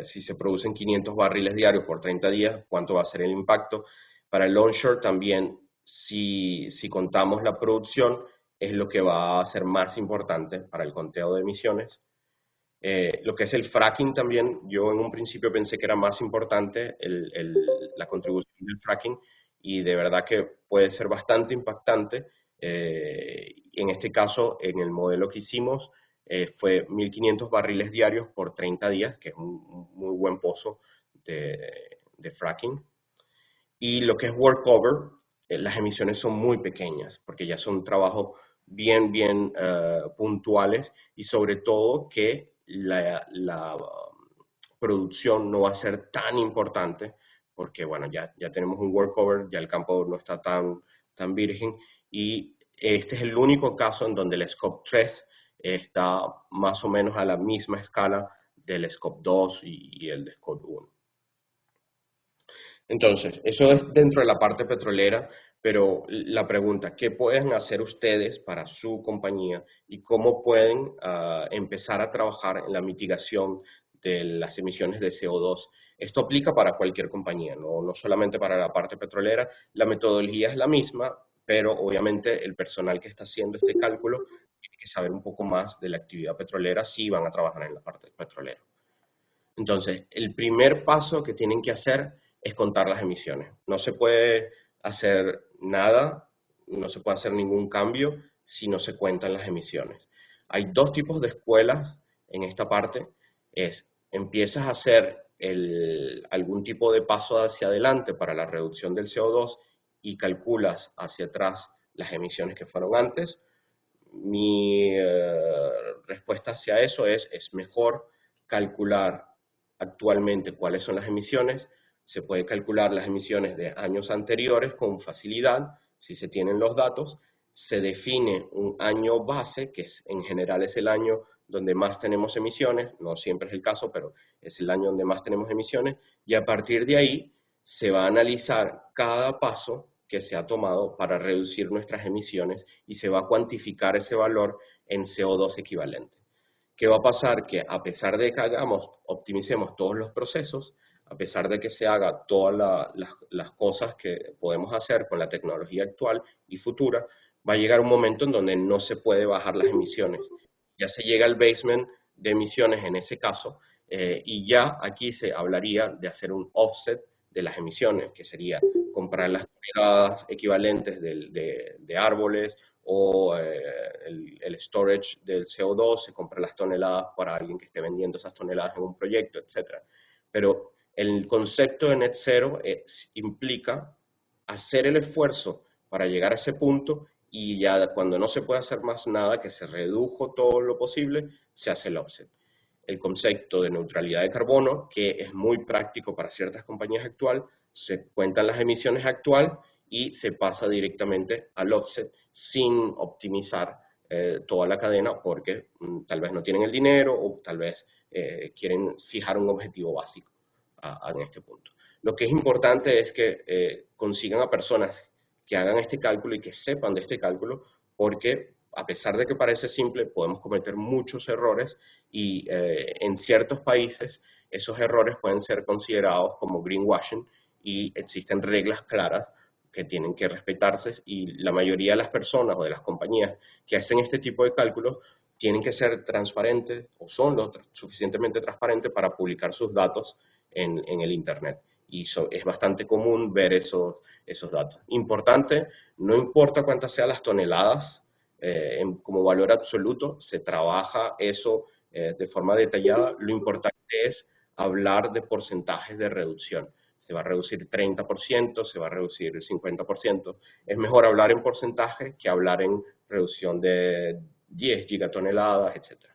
si se producen 500 barriles diarios por 30 días, cuánto va a ser el impacto. Para el onshore también, si contamos la producción, es lo que va a ser más importante para el conteo de emisiones. Lo que es el fracking también, yo en un principio pensé que era más importante la contribución del fracking y de verdad que puede ser bastante impactante. En este caso, en el modelo que hicimos, fue 1.500 barriles diarios por 30 días, que es un muy buen pozo de fracking. Y lo que es workover, las emisiones son muy pequeñas, porque ya son trabajos bien puntuales y sobre todo que la producción no va a ser tan importante, porque bueno, ya tenemos un workover, ya el campo no está tan virgen y este es el único caso en donde el Scope 3 está más o menos a la misma escala del Scope 2 y el de Scope 1. Entonces, eso es dentro de la parte petrolera, pero la pregunta, ¿qué pueden hacer ustedes para su compañía y cómo pueden empezar a trabajar en la mitigación de las emisiones de CO2? Esto aplica para cualquier compañía, no solamente para la parte petrolera. La metodología es la misma, pero obviamente el personal que está haciendo este cálculo tiene que saber un poco más de la actividad petrolera si van a trabajar en la parte petrolera. Entonces, el primer paso que tienen que hacer es contar las emisiones. No se puede hacer nada, no se puede hacer ningún cambio si no se cuentan las emisiones. Hay 2 tipos de escuelas en esta parte. Empiezas a hacer algún tipo de paso hacia adelante para la reducción del CO2 y calculas hacia atrás las emisiones que fueron antes. Mi respuesta hacia eso es mejor calcular actualmente cuáles son las emisiones. Se puede calcular las emisiones de años anteriores con facilidad, si se tienen los datos. Se define un año base, que en general es el año donde más tenemos emisiones, no siempre es el caso, pero es el año donde más tenemos emisiones, y a partir de ahí se va a analizar cada paso que se ha tomado para reducir nuestras emisiones y se va a cuantificar ese valor en CO2 equivalente. ¿Qué va a pasar? Que a pesar de que optimicemos todos los procesos, a pesar de que se haga todas las cosas que podemos hacer con la tecnología actual y futura, va a llegar un momento en donde no se puede bajar las emisiones. ya se llega al basement de emisiones en ese caso, y ya aquí se hablaría de hacer un offset de las emisiones, que sería comprar las toneladas equivalentes de árboles o el storage del CO2, se compra las toneladas para alguien que esté vendiendo esas toneladas en un proyecto, etc. Pero el concepto de net zero implica hacer el esfuerzo para llegar a ese punto y ya cuando no se puede hacer más nada, que se redujo todo lo posible, se hace el offset. El concepto de neutralidad de carbono, que es muy práctico para ciertas compañías actual, se cuentan las emisiones actual y se pasa directamente al offset sin optimizar toda la cadena porque tal vez no tienen el dinero o tal vez quieren fijar un objetivo básico en este punto. Lo que es importante es que consigan a personas que hagan este cálculo y que sepan de este cálculo, porque a pesar de que parece simple, podemos cometer muchos errores y en ciertos países esos errores pueden ser considerados como greenwashing y existen reglas claras que tienen que respetarse y la mayoría de las personas o de las compañías que hacen este tipo de cálculos tienen que ser transparentes o son lo suficientemente transparentes para publicar sus datos en el Internet. Y es bastante común ver esos datos. Importante, no importa cuántas sean las toneladas, como valor absoluto, se trabaja eso de forma detallada. Lo importante es hablar de porcentajes de reducción. Se va a reducir 30%, se va a reducir el 50%. Es mejor hablar en porcentaje que hablar en reducción de 10 gigatoneladas, etc.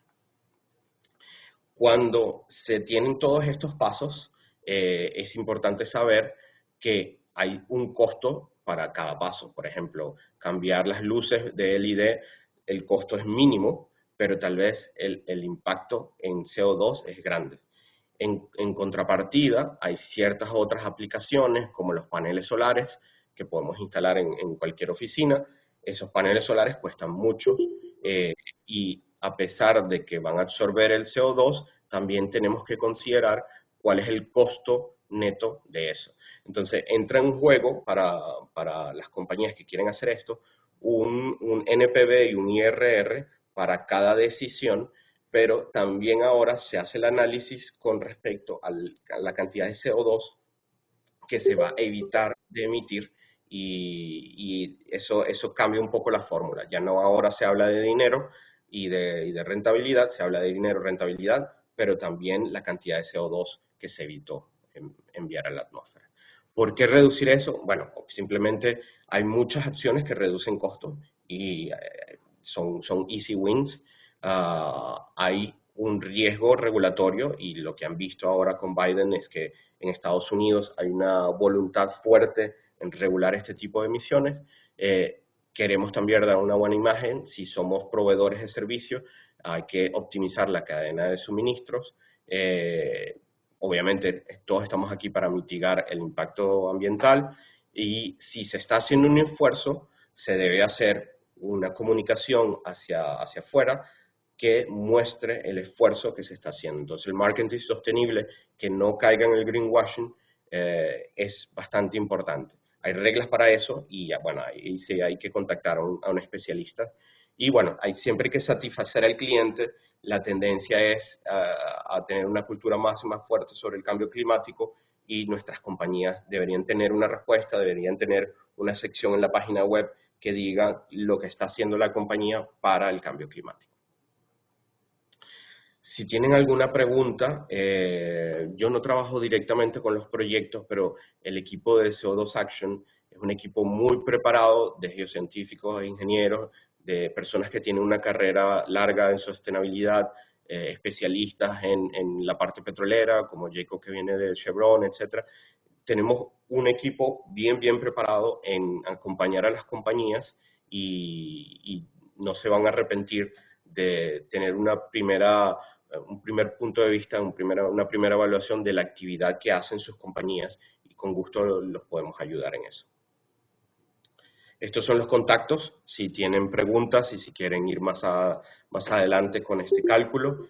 Cuando se tienen todos estos pasos, es importante saber que hay un costo para cada paso. Por ejemplo, cambiar las luces de LED, el costo es mínimo, pero tal vez el impacto en CO2 es grande. En contrapartida, hay ciertas otras aplicaciones, como los paneles solares, que podemos instalar en cualquier oficina. Esos paneles solares cuestan mucho y a pesar de que van a absorber el CO2, también tenemos que considerar cuál es el costo neto de eso. Entonces, entra en juego para las compañías que quieren hacer esto un NPV y un IRR para cada decisión, pero también ahora se hace el análisis con respecto a la cantidad de CO2 que se va a evitar de emitir y eso cambia un poco la fórmula. Ya no ahora se habla de dinero y de rentabilidad, se habla de dinero, rentabilidad, pero también la cantidad de CO2 que se evitó enviar a la atmósfera. ¿Por qué reducir eso? Bueno, simplemente hay muchas acciones que reducen costos y son easy wins. Hay un riesgo regulatorio y lo que han visto ahora con Biden es que en Estados Unidos hay una voluntad fuerte en regular este tipo de emisiones. Queremos también dar una buena imagen. Si somos proveedores de servicios, hay que optimizar la cadena de suministros. Obviamente, todos estamos aquí para mitigar el impacto ambiental y si se está haciendo un esfuerzo, se debe hacer una comunicación hacia afuera que muestre el esfuerzo que se está haciendo. Entonces, el marketing sostenible, que no caiga en el greenwashing, es bastante importante. Hay reglas para eso y bueno, ahí sí hay que contactar a un especialista. Y bueno, hay siempre que satisfacer al cliente. La tendencia es a tener una cultura más fuerte sobre el cambio climático y nuestras compañías deberían tener una respuesta, deberían tener una sección en la página web que diga lo que está haciendo la compañía para el cambio climático. Si tienen alguna pregunta, yo no trabajo directamente con los proyectos, pero el equipo de CO2 Action es un equipo muy preparado de geocientíficos e ingenieros, de personas que tienen una carrera larga en sostenibilidad, especialistas en la parte petrolera, como Jacob que viene de Chevron, etc. Tenemos un equipo bien preparado en acompañar a las compañías y no se van a arrepentir de tener un primer punto de vista, una primera evaluación de la actividad que hacen sus compañías y con gusto los podemos ayudar en eso. Estos son los contactos, si tienen preguntas y si quieren ir más adelante con este cálculo,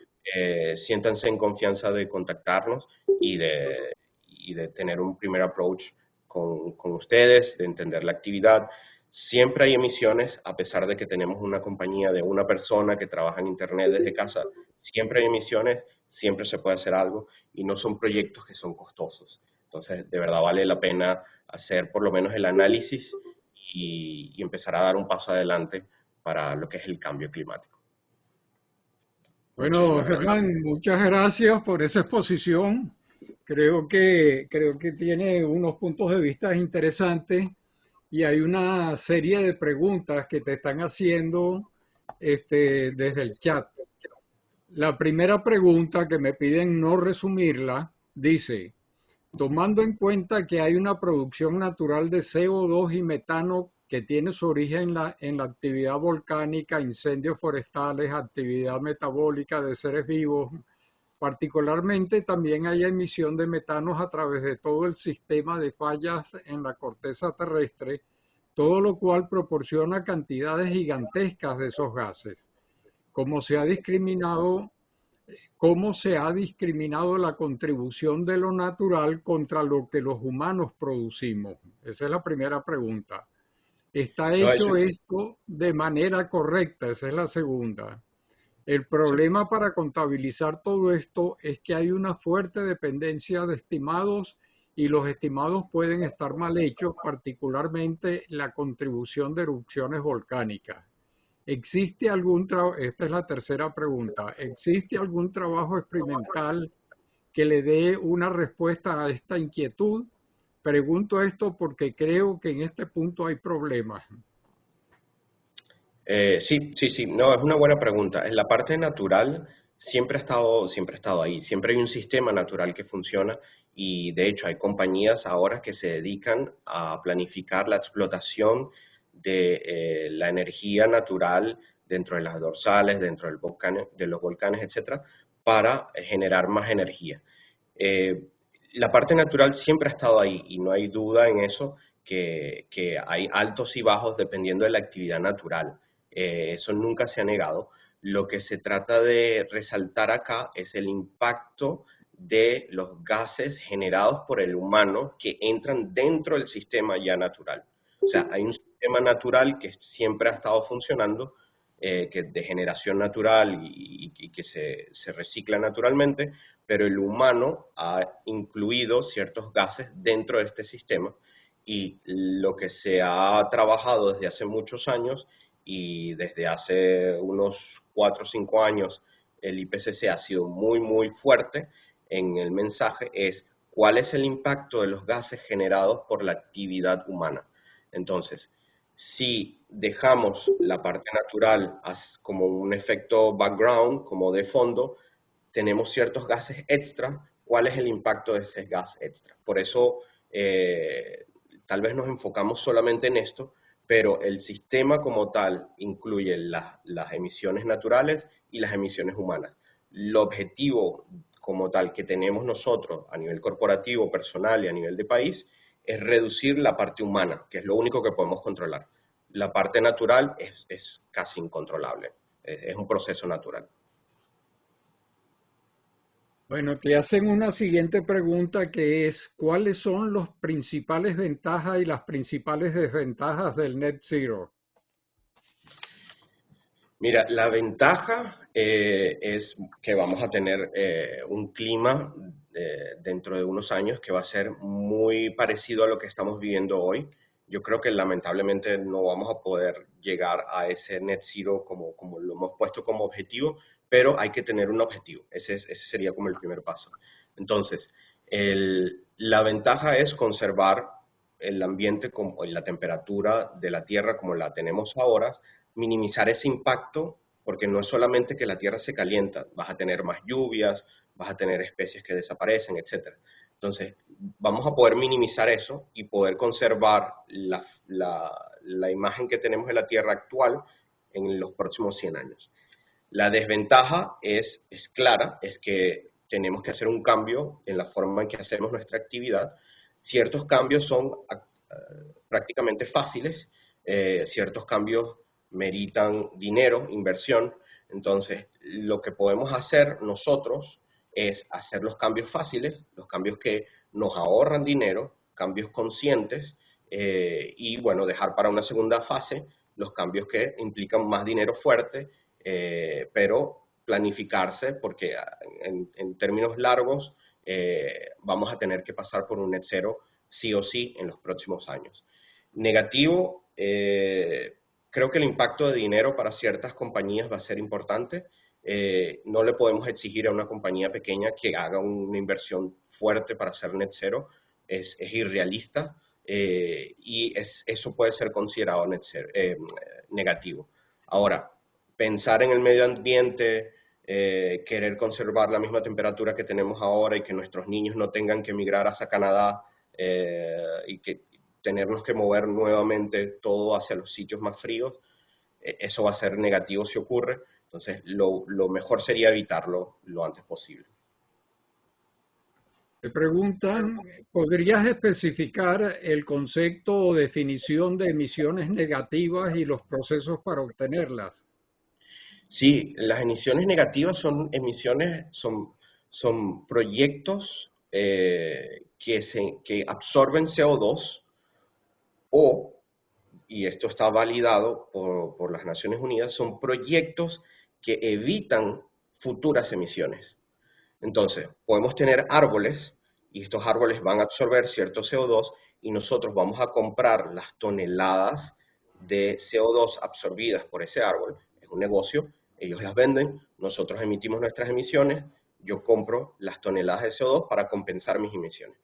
siéntanse en confianza de contactarnos y de tener un primer approach con ustedes, de entender la actividad. Siempre hay emisiones, a pesar de que tenemos una compañía de una persona que trabaja en Internet desde casa, siempre hay emisiones, siempre se puede hacer algo y no son proyectos que son costosos. Entonces, de verdad vale la pena hacer por lo menos el análisis y empezar a dar un paso adelante para lo que es el cambio climático. Bueno, Muchísimas gracias. Germán, muchas gracias por esa exposición. Creo que tiene unos puntos de vista interesantes y hay una serie de preguntas que te están haciendo desde el chat. La primera pregunta que me piden no resumirla dice, tomando en cuenta que hay una producción natural de CO2 y metano que tiene su origen en la actividad volcánica, incendios forestales, actividad metabólica de seres vivos, particularmente también hay emisión de metanos a través de todo el sistema de fallas en la corteza terrestre, todo lo cual proporciona cantidades gigantescas de esos gases. Como se ha discriminado ¿Cómo se ha discriminado la contribución de lo natural contra lo que los humanos producimos? Esa es la primera pregunta. ¿Está No, eso, hecho esto de manera correcta? Esa es la segunda. El sí. problema para contabilizar todo esto es que hay una fuerte dependencia de estimados y los estimados pueden estar mal hechos, particularmente la contribución de erupciones volcánicas. ¿Existe algún trabajo? Esta es la tercera pregunta. ¿Existe algún trabajo experimental que le dé una respuesta a esta inquietud? Pregunto esto porque creo que en este punto hay problemas. Sí, no, es una buena pregunta. En la parte natural siempre ha estado ahí, siempre hay un sistema natural que funciona y de hecho hay compañías ahora que se dedican a planificar la explotación de la energía natural dentro de las dorsales, dentro de los volcanes, etcétera, para generar más energía. Eh, la parte natural siempre ha estado ahí y no hay duda en eso que hay altos y bajos dependiendo de la actividad natural. Eso nunca se ha negado. Lo que se trata de resaltar acá es el impacto de los gases generados por el humano que entran dentro del sistema ya natural. O sea, hay un sistema natural que siempre ha estado funcionando, que es de generación natural y que se recicla naturalmente, pero el humano ha incluido ciertos gases dentro de este sistema y lo que se ha trabajado desde hace muchos años y desde hace unos 4 o 5 años el IPCC ha sido muy fuerte en el mensaje es cuál es el impacto de los gases generados por la actividad humana. Entonces, si dejamos la parte natural como un efecto background, como de fondo, tenemos ciertos gases extra. ¿Cuál es el impacto de ese gas extra? Por eso, tal vez nos enfocamos solamente en esto, pero el sistema como tal incluye las emisiones naturales y las emisiones humanas. El objetivo como tal que tenemos nosotros a nivel corporativo, personal y a nivel de país es reducir la parte humana, que es lo único que podemos controlar. La parte natural es casi incontrolable, es un proceso natural. Bueno, te hacen una siguiente pregunta que es, ¿cuáles son las principales ventajas y las principales desventajas del net zero? Mira, la ventaja es que vamos a tener un clima dentro de unos años que va a ser muy parecido a lo que estamos viviendo hoy. Yo creo que lamentablemente no vamos a poder llegar a ese net zero como lo hemos puesto como objetivo, pero hay que tener un objetivo. Ese sería como el primer paso. Entonces, la ventaja es conservar el ambiente como la temperatura de la Tierra como la tenemos ahora, minimizar ese impacto, porque no es solamente que la tierra se calienta, vas a tener más lluvias, vas a tener especies que desaparecen, etcétera. Entonces, vamos a poder minimizar eso y poder conservar la imagen que tenemos de la Tierra actual en los próximos 100 años. La desventaja es clara, es que tenemos que hacer un cambio en la forma en que hacemos nuestra actividad. Ciertos cambios son prácticamente fáciles, ciertos cambios meritan dinero, inversión. Entonces, lo que podemos hacer nosotros es hacer los cambios fáciles, los cambios que nos ahorran dinero, cambios conscientes, y bueno, dejar para una segunda fase los cambios que implican más dinero fuerte, pero planificarse porque en términos largos vamos a tener que pasar por un net cero sí o sí en los próximos años. Negativo, creo que el impacto de dinero para ciertas compañías va a ser importante. No le podemos exigir a una compañía pequeña que haga una inversión fuerte para hacer net cero, es irrealista y eso puede ser considerado net cero, negativo. Ahora, pensar en el medio ambiente, querer conservar la misma temperatura que tenemos ahora y que nuestros niños no tengan que emigrar hacia Canadá y que tenernos que mover nuevamente todo hacia los sitios más fríos, eso va a ser negativo si ocurre. Entonces, lo mejor sería evitarlo lo antes posible. Te preguntan, ¿podrías especificar el concepto o definición de emisiones negativas y los procesos para obtenerlas? Sí, las emisiones negativas son emisiones, son proyectos que absorben CO2 o, y esto está validado por las Naciones Unidas, son proyectos que evitan futuras emisiones. Entonces, podemos tener árboles y estos árboles van a absorber cierto CO2 y nosotros vamos a comprar las toneladas de CO2 absorbidas por ese árbol. Es un negocio, ellos las venden, nosotros emitimos nuestras emisiones, yo compro las toneladas de CO2 para compensar mis emisiones.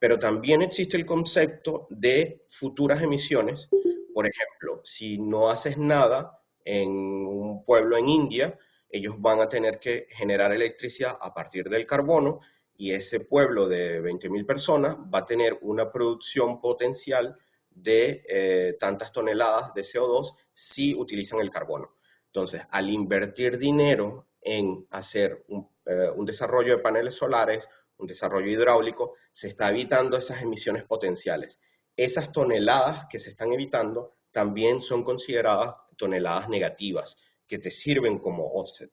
Pero también existe el concepto de futuras emisiones. Por ejemplo, si no haces nada en un pueblo en India, ellos van a tener que generar electricidad a partir del carbono y ese pueblo de 20.000 personas va a tener una producción potencial de tantas toneladas de CO2 si utilizan el carbono. Entonces, al invertir dinero en hacer un desarrollo de paneles solares, un desarrollo hidráulico, se está evitando esas emisiones potenciales. Esas toneladas que se están evitando también son consideradas toneladas negativas, que te sirven como offset.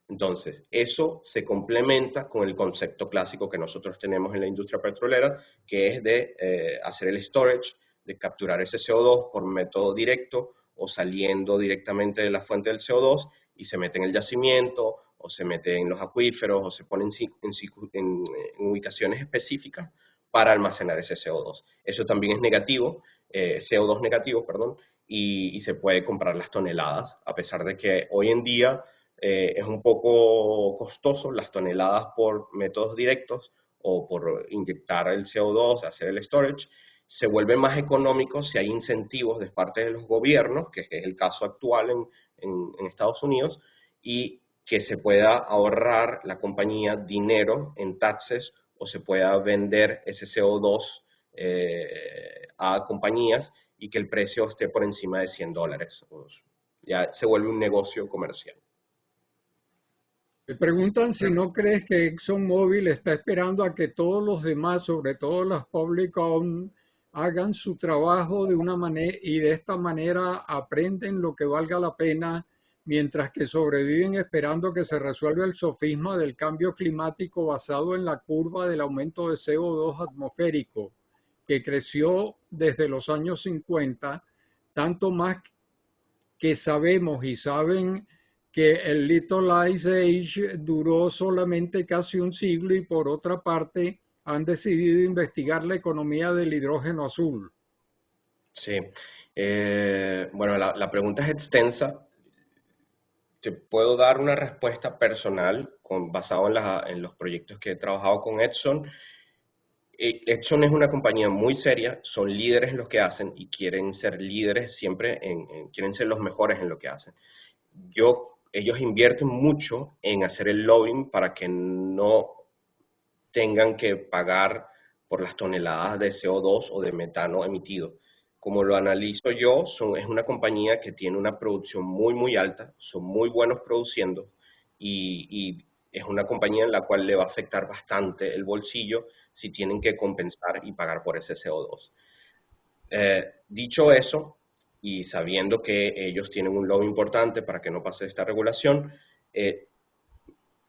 Entonces, eso se complementa con el concepto clásico que nosotros tenemos en la industria petrolera, que es de hacer el storage, de capturar ese CO2 por método directo o saliendo directamente de la fuente del CO2 y se mete en el yacimiento o se mete en los acuíferos o se pone en ubicaciones específicas para almacenar ese CO2. Eso también es negativo, CO2 negativo, perdón, y se puede comprar las toneladas, a pesar de que hoy en día es un poco costoso las toneladas por métodos directos o por inyectar el CO2, hacer el storage, se vuelve más económico si hay incentivos de parte de los gobiernos, que es el caso actual en Estados Unidos, y que se pueda ahorrar la compañía dinero en taxes o se pueda vender ese CO2 a compañías y que el precio esté por encima de $100. Ya se vuelve un negocio comercial. Me preguntan si no crees que ExxonMobil está esperando a que todos los demás, sobre todo las public owned, hagan su trabajo de una manera y de esta manera aprenden lo que valga la pena, mientras que sobreviven esperando que se resuelva el sofisma del cambio climático basado en la curva del aumento de CO2 atmosférico, que creció desde los años 50, tanto más que sabemos y saben que el Little Ice Age duró solamente casi un siglo y por otra parte han decidido investigar la economía del hidrógeno azul. Sí. Bueno, la pregunta es extensa. Te puedo dar una respuesta personal basado en los proyectos que he trabajado con Edson. Exxon es una compañía muy seria, son líderes en lo que hacen y quieren ser líderes siempre, quieren ser los mejores en lo que hacen. Ellos invierten mucho en hacer el lobbying para que no tengan que pagar por las toneladas de CO2 o de metano emitido. Como lo analizo yo, es una compañía que tiene una producción muy, muy alta, son muy buenos produciendo y es una compañía en la cual le va a afectar bastante el bolsillo si tienen que compensar y pagar por ese CO2. Dicho eso, y sabiendo que ellos tienen un lobby importante para que no pase esta regulación,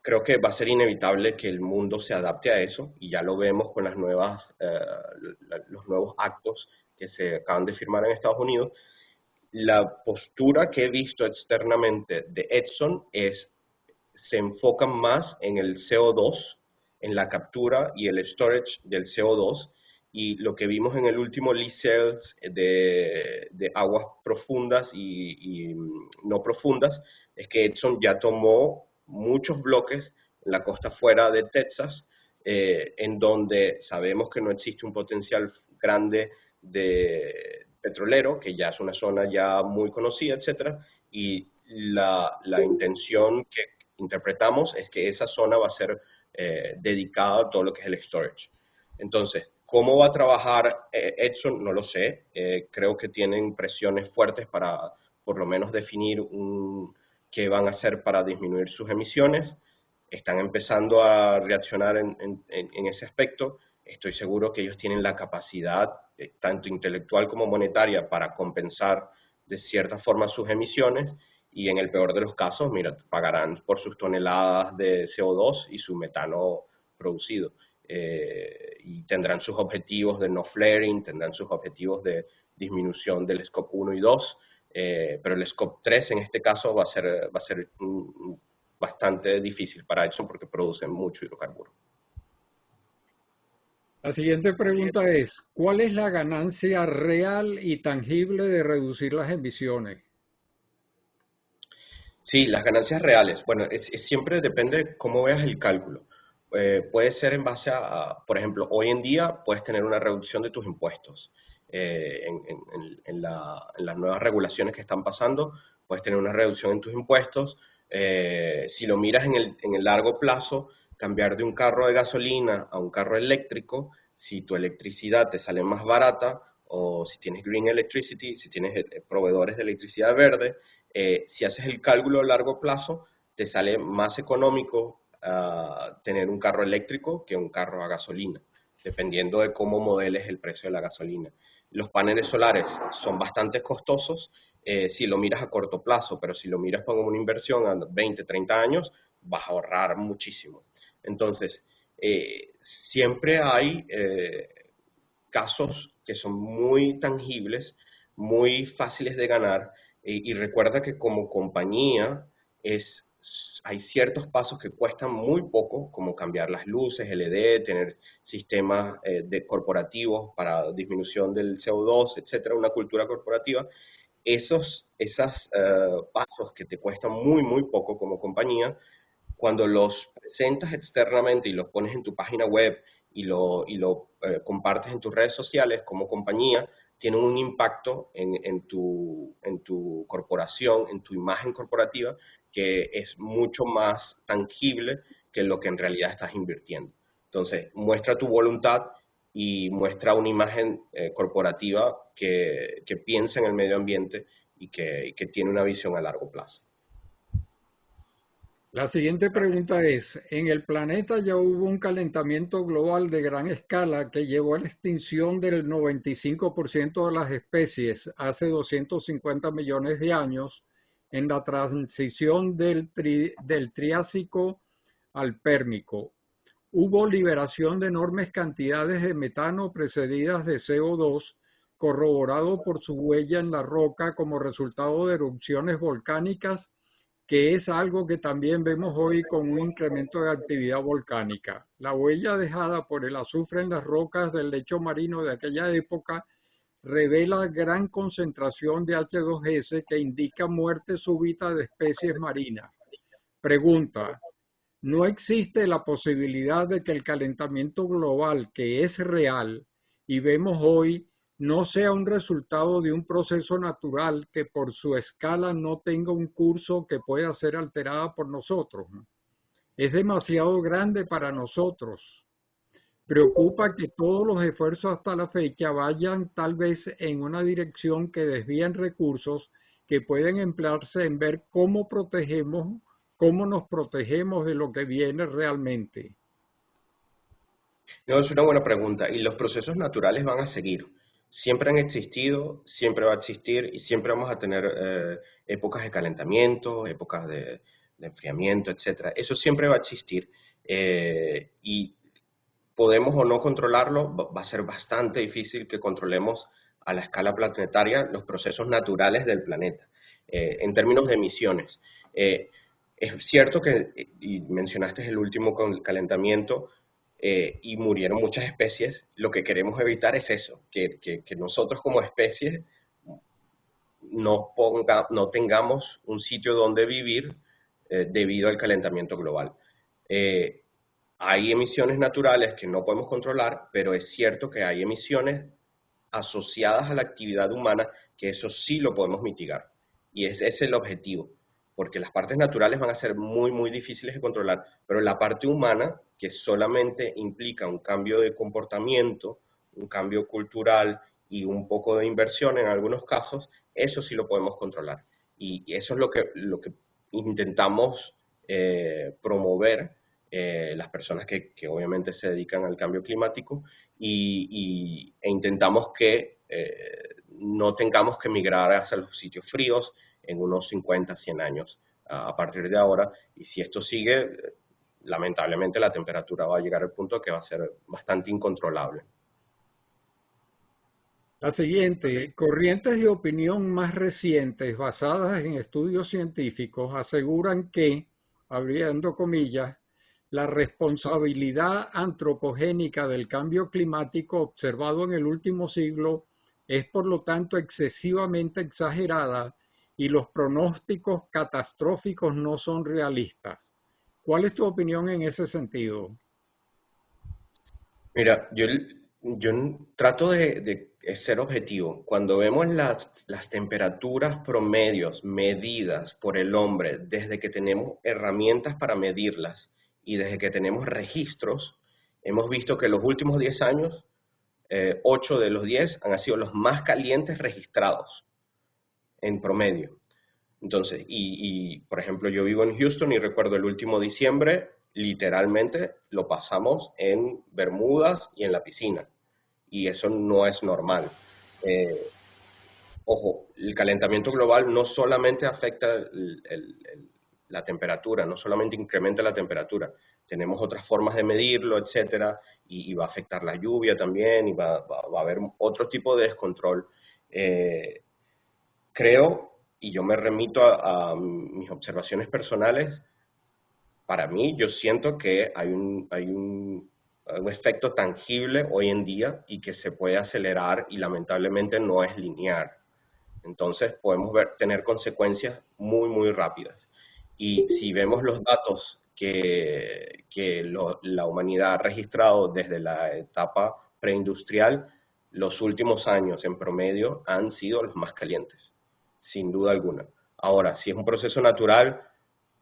creo que va a ser inevitable que el mundo se adapte a eso y ya lo vemos con los nuevos actos que se acaban de firmar en Estados Unidos, la postura que he visto externamente de Edison se enfocan más en el CO2, en la captura y el storage del CO2, y lo que vimos en el último lease sales de aguas profundas y no profundas es que Edison ya tomó muchos bloques en la costa fuera de Texas, en donde sabemos que no existe un potencial grande de petrolero, que ya es una zona ya muy conocida, etcétera, y la intención que interpretamos es que esa zona va a ser dedicada a todo lo que es el storage. Entonces, ¿cómo va a trabajar Edson? No lo sé. Creo que tienen presiones fuertes para por lo menos definir qué van a hacer para disminuir sus emisiones. Están empezando a reaccionar en ese aspecto. Estoy seguro que ellos tienen la capacidad, tanto intelectual como monetaria, para compensar de cierta forma sus emisiones y en el peor de los casos, mira, pagarán por sus toneladas de CO2 y su metano producido. Y tendrán sus objetivos de no flaring, tendrán sus objetivos de disminución del Scope 1 y 2, pero el Scope 3 en este caso va a ser bastante difícil para Exxon porque producen mucho hidrocarburo. La siguiente pregunta es, ¿cuál es la ganancia real y tangible de reducir las emisiones? Sí, las ganancias reales. Bueno, siempre depende cómo veas el cálculo. Puede ser en base por ejemplo, hoy en día puedes tener una reducción de tus impuestos. En las nuevas regulaciones que están pasando, puedes tener una reducción en tus impuestos. Si lo miras en el largo plazo, cambiar de un carro de gasolina a un carro eléctrico, si tu electricidad te sale más barata o si tienes green electricity, si tienes proveedores de electricidad verde, si haces el cálculo a largo plazo, te sale más económico tener un carro eléctrico que un carro a gasolina, dependiendo de cómo modeles el precio de la gasolina. Los paneles solares son bastante costosos si lo miras a corto plazo, pero si lo miras como una inversión a 20, 30 años, vas a ahorrar muchísimo. Entonces, siempre hay casos que son muy tangibles, muy fáciles de ganar, y recuerda que como compañía hay ciertos pasos que cuestan muy poco, como cambiar las luces, LED, tener sistemas corporativos para disminución del CO2, etcétera, una cultura corporativa. Esos pasos que te cuestan muy, muy poco como compañía, cuando los presentas externamente y los pones en tu página web y lo compartes en tus redes sociales como compañía, tienen un impacto en tu corporación, en tu imagen corporativa, que es mucho más tangible que lo que en realidad estás invirtiendo. Entonces, muestra tu voluntad y muestra una imagen corporativa que piensa en el medio ambiente y que tiene una visión a largo plazo. La siguiente pregunta es, en el planeta ya hubo un calentamiento global de gran escala que llevó a la extinción del 95% de las especies hace 250 millones de años en la transición del Triásico al Pérmico. Hubo liberación de enormes cantidades de metano precedidas de CO2, corroborado por su huella en la roca como resultado de erupciones volcánicas, que es algo que también vemos hoy con un incremento de actividad volcánica. La huella dejada por el azufre en las rocas del lecho marino de aquella época revela gran concentración de H2S que indica muerte súbita de especies marinas. Pregunta, ¿no existe la posibilidad de que el calentamiento global, que es real y vemos hoy, no sea un resultado de un proceso natural que por su escala no tenga un curso que pueda ser alterada por nosotros? Es demasiado grande para nosotros. Preocupa que todos los esfuerzos hasta la fecha vayan tal vez en una dirección que desvíen recursos que pueden emplearse en ver cómo nos protegemos de lo que viene realmente. No, es una buena pregunta. Y los procesos naturales van a seguir. Siempre han existido, siempre va a existir y siempre vamos a tener épocas de calentamiento, épocas de enfriamiento, etcétera. Eso siempre va a existir. Y podemos o no controlarlo, va a ser bastante difícil que controlemos a la escala planetaria los procesos naturales del planeta, en términos de emisiones. Es cierto que, y mencionaste el último calentamiento, y murieron muchas especies. Lo que queremos evitar es eso, que nosotros como especies no tengamos un sitio donde vivir debido al calentamiento global. Hay emisiones naturales que no podemos controlar, pero es cierto que hay emisiones asociadas a la actividad humana que eso sí lo podemos mitigar. Y ese es el objetivo, porque las partes naturales van a ser muy, muy difíciles de controlar, pero la parte humana, que solamente implica un cambio de comportamiento, un cambio cultural y un poco de inversión en algunos casos, eso sí lo podemos controlar. Y eso es lo que intentamos promover las personas que obviamente se dedican al cambio climático e intentamos que no tengamos que migrar hacia los sitios fríos en unos 50, 100 años a partir de ahora. Y si esto sigue, lamentablemente la temperatura va a llegar al punto que va a ser bastante incontrolable. La siguiente, corrientes de opinión más recientes basadas en estudios científicos aseguran que, abriendo comillas, la responsabilidad antropogénica del cambio climático observado en el último siglo es por lo tanto excesivamente exagerada y los pronósticos catastróficos no son realistas. ¿Cuál es tu opinión en ese sentido? Mira, yo trato de ser objetivo. Cuando vemos las temperaturas promedios medidas por el hombre desde que tenemos herramientas para medirlas y desde que tenemos registros, hemos visto que en los últimos 10 años, 8 de los 10 han sido los más calientes registrados en promedio. Entonces, por ejemplo, yo vivo en Houston y recuerdo el último diciembre, literalmente lo pasamos en Bermudas y en la piscina. Y eso no es normal. Eh, Ojo, el calentamiento global no solamente afecta la temperatura, no solamente incrementa la temperatura, tenemos otras formas de medirlo, etcétera, y va a afectar la lluvia también, y va a haber otro tipo de descontrol. Eh, Creo, y yo me remito a mis observaciones personales, para mí yo siento que hay un efecto tangible hoy en día y que se puede acelerar y lamentablemente no es lineal. Entonces podemos tener consecuencias muy, muy rápidas. Y si vemos los datos que la humanidad ha registrado desde la etapa preindustrial, los últimos años en promedio han sido los más calientes, sin duda alguna. Ahora, si es un proceso natural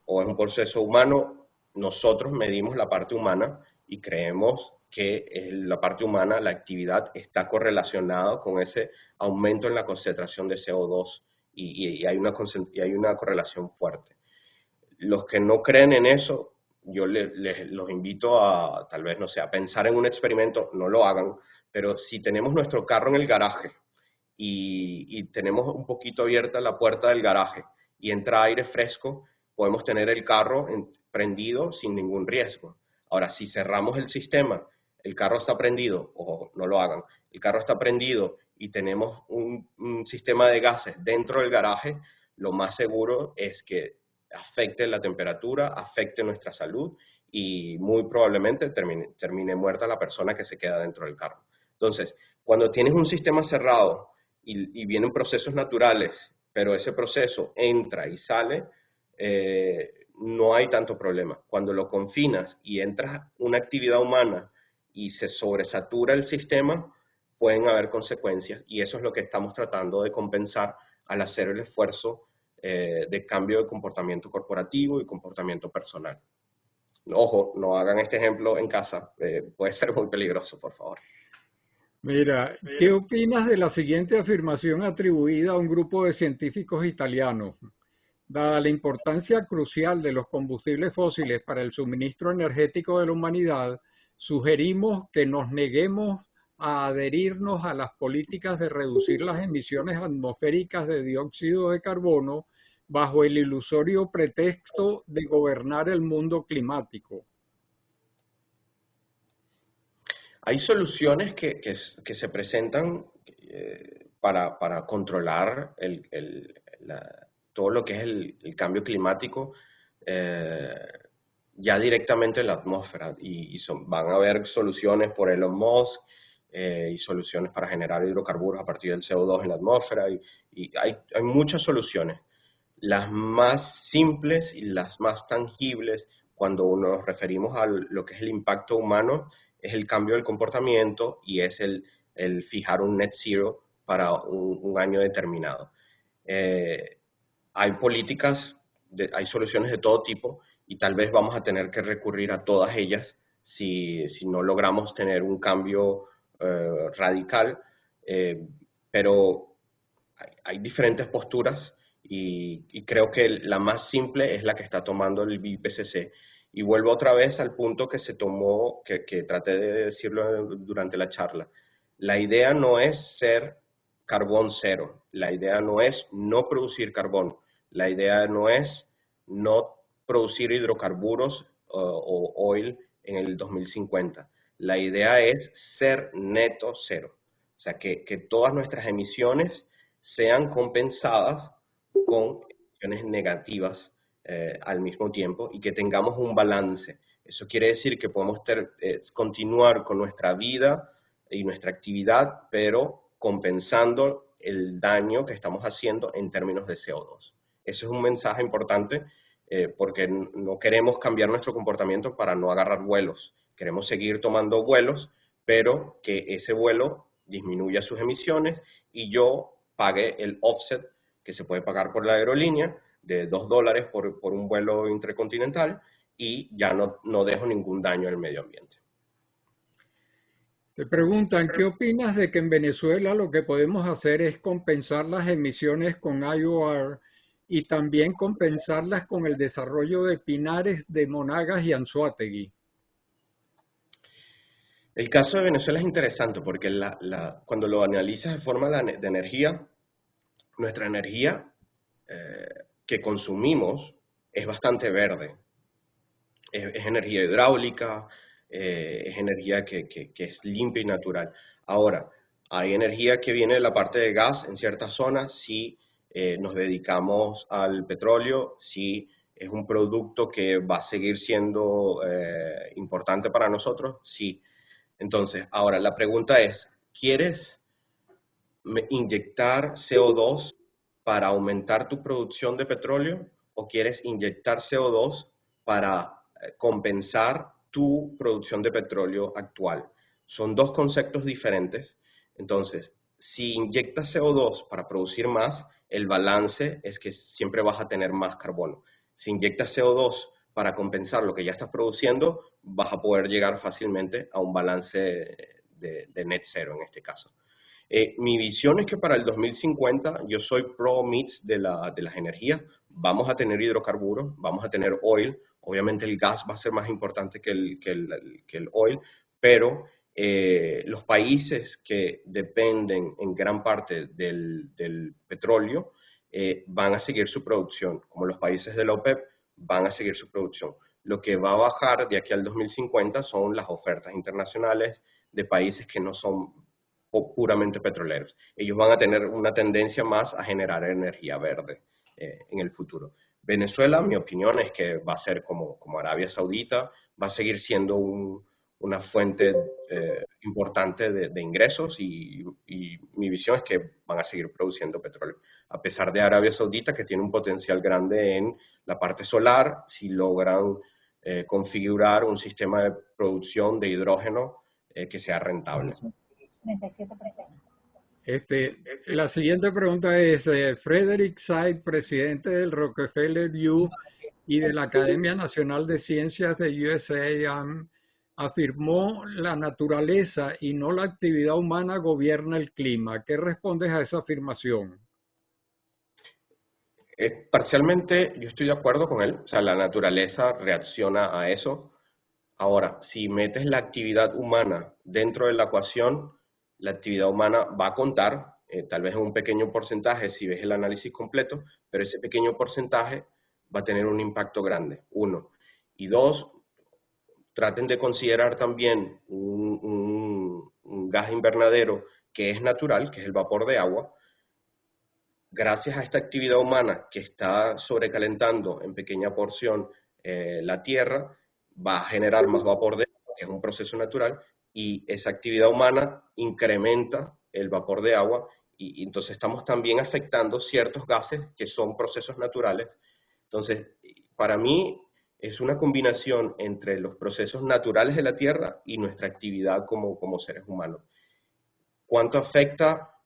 o es un proceso humano, nosotros medimos la parte humana y creemos que la parte humana, la actividad, está correlacionada con ese aumento en la concentración de CO2 y hay una correlación fuerte. Los que no creen en eso, yo los invito a, tal vez, no sé, a pensar en un experimento, no lo hagan, pero si tenemos nuestro carro en el garaje y tenemos un poquito abierta la puerta del garaje y entra aire fresco, podemos tener el carro prendido sin ningún riesgo. Ahora, si cerramos el sistema, el carro está prendido, o no lo hagan, el carro está prendido y tenemos un sistema de gases dentro del garaje, lo más seguro es que afecte la temperatura, afecte nuestra salud y muy probablemente termine muerta la persona que se queda dentro del carro. Entonces, cuando tienes un sistema cerrado y vienen procesos naturales, pero ese proceso entra y sale, no hay tanto problema. Cuando lo confinas y entras una actividad humana y se sobresatura el sistema, pueden haber consecuencias y eso es lo que estamos tratando de compensar al hacer el esfuerzo de cambio de comportamiento corporativo y comportamiento personal. Ojo, no hagan este ejemplo en casa, puede ser muy peligroso, por favor. Mira, ¿qué opinas de la siguiente afirmación atribuida a un grupo de científicos italianos? Dada la importancia crucial de los combustibles fósiles para el suministro energético de la humanidad, sugerimos que nos neguemos a adherirnos a las políticas de reducir las emisiones atmosféricas de dióxido de carbono bajo el ilusorio pretexto de gobernar el mundo climático. Hay soluciones que se presentan para controlar todo lo que es el cambio climático eh, ya directamente en la atmósfera. Y van a haber soluciones por Elon Musk y soluciones para generar hidrocarburos a partir del CO2 en la atmósfera. Y hay muchas soluciones. Las más simples y las más tangibles cuando nos referimos a lo que es el impacto humano es el cambio del comportamiento y es el fijar un net zero para un año determinado. Eh, hay políticas, hay soluciones de todo tipo y tal vez vamos a tener que recurrir a todas ellas si no logramos tener un cambio radical, pero hay diferentes posturas y creo que la más simple es la que está tomando el IPCC. Y vuelvo otra vez al punto que se tomó, que traté de decirlo durante la charla. La idea no es ser carbón cero, la idea no es no producir carbón, la idea no es no producir hidrocarburos o oil en el 2050. La idea es ser neto cero, o sea, que todas nuestras emisiones sean compensadas con emisiones negativas al mismo tiempo y que tengamos un balance. Eso quiere decir que podemos continuar con nuestra vida y nuestra actividad, pero compensando el daño que estamos haciendo en términos de CO2. Ese es un mensaje importante porque no queremos cambiar nuestro comportamiento para no agarrar vuelos. Queremos seguir tomando vuelos, pero que ese vuelo disminuya sus emisiones y yo pague el offset que se puede pagar por la aerolínea de $2 por un vuelo intercontinental y ya no dejo ningún daño al medio ambiente. Te preguntan, ¿qué opinas de que en Venezuela lo que podemos hacer es compensar las emisiones con IOR y también compensarlas con el desarrollo de pinares de Monagas y Anzoátegui? El caso de Venezuela es interesante porque cuando lo analizas de forma de energía, nuestra energía que consumimos es bastante verde. Es energía hidráulica, es energía que es limpia y natural. Ahora, hay energía que viene de la parte de gas en ciertas zonas, si nos dedicamos al petróleo, si es un producto que va a seguir siendo importante para nosotros, sí. Entonces, ahora la pregunta es, ¿quieres inyectar CO2 para aumentar tu producción de petróleo o quieres inyectar CO2 para compensar tu producción de petróleo actual? Son dos conceptos diferentes. Entonces, si inyectas CO2 para producir más, el balance es que siempre vas a tener más carbono. Si inyectas CO2 para compensar lo que ya estás produciendo, vas a poder llegar fácilmente a un balance de net cero en este caso. Mi visión es que para el 2050 yo soy pro mix de las energías. Vamos a tener hidrocarburos, vamos a tener oil. Obviamente el gas va a ser más importante que el oil, pero los países que dependen en gran parte del petróleo van a seguir su producción, como los países de la OPEP van a seguir su producción. Lo que va a bajar de aquí al 2050 son las ofertas internacionales de países que no son puramente petroleros. Ellos van a tener una tendencia más a generar energía verde en el futuro. Venezuela, mi opinión es que va a ser como Arabia Saudita, va a seguir siendo una fuente importante de ingresos y mi visión es que van a seguir produciendo petróleo. A pesar de Arabia Saudita, que tiene un potencial grande en la parte solar, si logran configurar un sistema de producción de hidrógeno que sea rentable. 37%. La siguiente pregunta es, Frederick Seid, presidente del Rockefeller View y de la Academia Nacional de Ciencias de USAM, afirmó la naturaleza y no la actividad humana gobierna el clima. ¿Qué respondes a esa afirmación? Parcialmente yo estoy de acuerdo con él, o sea, la naturaleza reacciona a eso. Ahora, si metes la actividad humana dentro de la ecuación, la actividad humana va a contar, tal vez en un pequeño porcentaje si ves el análisis completo, pero ese pequeño porcentaje va a tener un impacto grande, uno. Y dos, traten de considerar también un gas invernadero que es natural, que es el vapor de agua. Gracias a esta actividad humana que está sobrecalentando en pequeña porción la Tierra, va a generar más vapor de agua, que es un proceso natural, y esa actividad humana incrementa el vapor de agua, y entonces estamos también afectando ciertos gases que son procesos naturales. Entonces, para mí es una combinación entre los procesos naturales de la Tierra y nuestra actividad como seres humanos. ¿Cuánto afecta?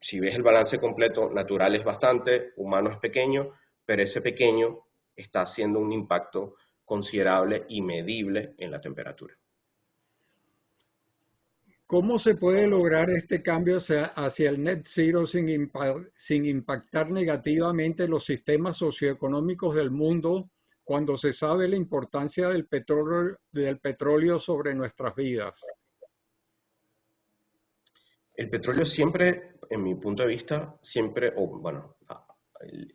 Si ves el balance completo, natural es bastante, humano es pequeño, pero ese pequeño está haciendo un impacto considerable y medible en la temperatura. ¿Cómo se puede lograr este cambio hacia el net zero sin impactar negativamente los sistemas socioeconómicos del mundo cuando se sabe la importancia del petróleo sobre nuestras vidas? El petróleo siempre, en mi punto de vista, siempre, o bueno,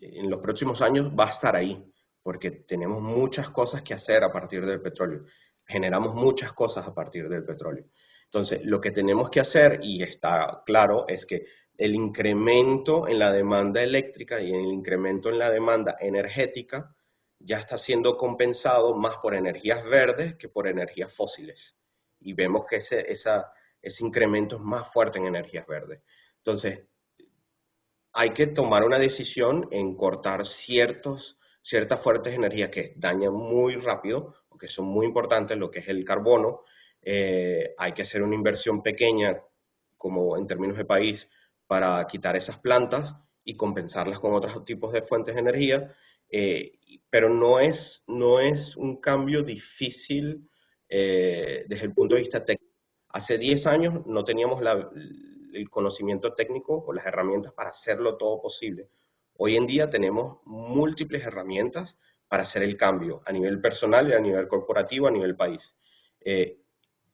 en los próximos años va a estar ahí, porque tenemos muchas cosas que hacer a partir del petróleo. Generamos muchas cosas a partir del petróleo. Entonces, lo que tenemos que hacer, y está claro, es que el incremento en la demanda eléctrica y el incremento en la demanda energética ya está siendo compensado más por energías verdes que por energías fósiles. Y vemos que ese incremento es más fuerte en energías verdes. Entonces, hay que tomar una decisión en cortar ciertas fuertes energías que dañan muy rápido, o que son muy importantes, lo que es el carbono. Hay que hacer una inversión pequeña, como en términos de país, para quitar esas plantas y compensarlas con otros tipos de fuentes de energía. Pero no es un cambio difícil desde el punto de vista técnico. Hace 10 años no teníamos el conocimiento técnico o las herramientas para hacerlo todo posible. Hoy en día tenemos múltiples herramientas para hacer el cambio a nivel personal, a nivel corporativo, a nivel país.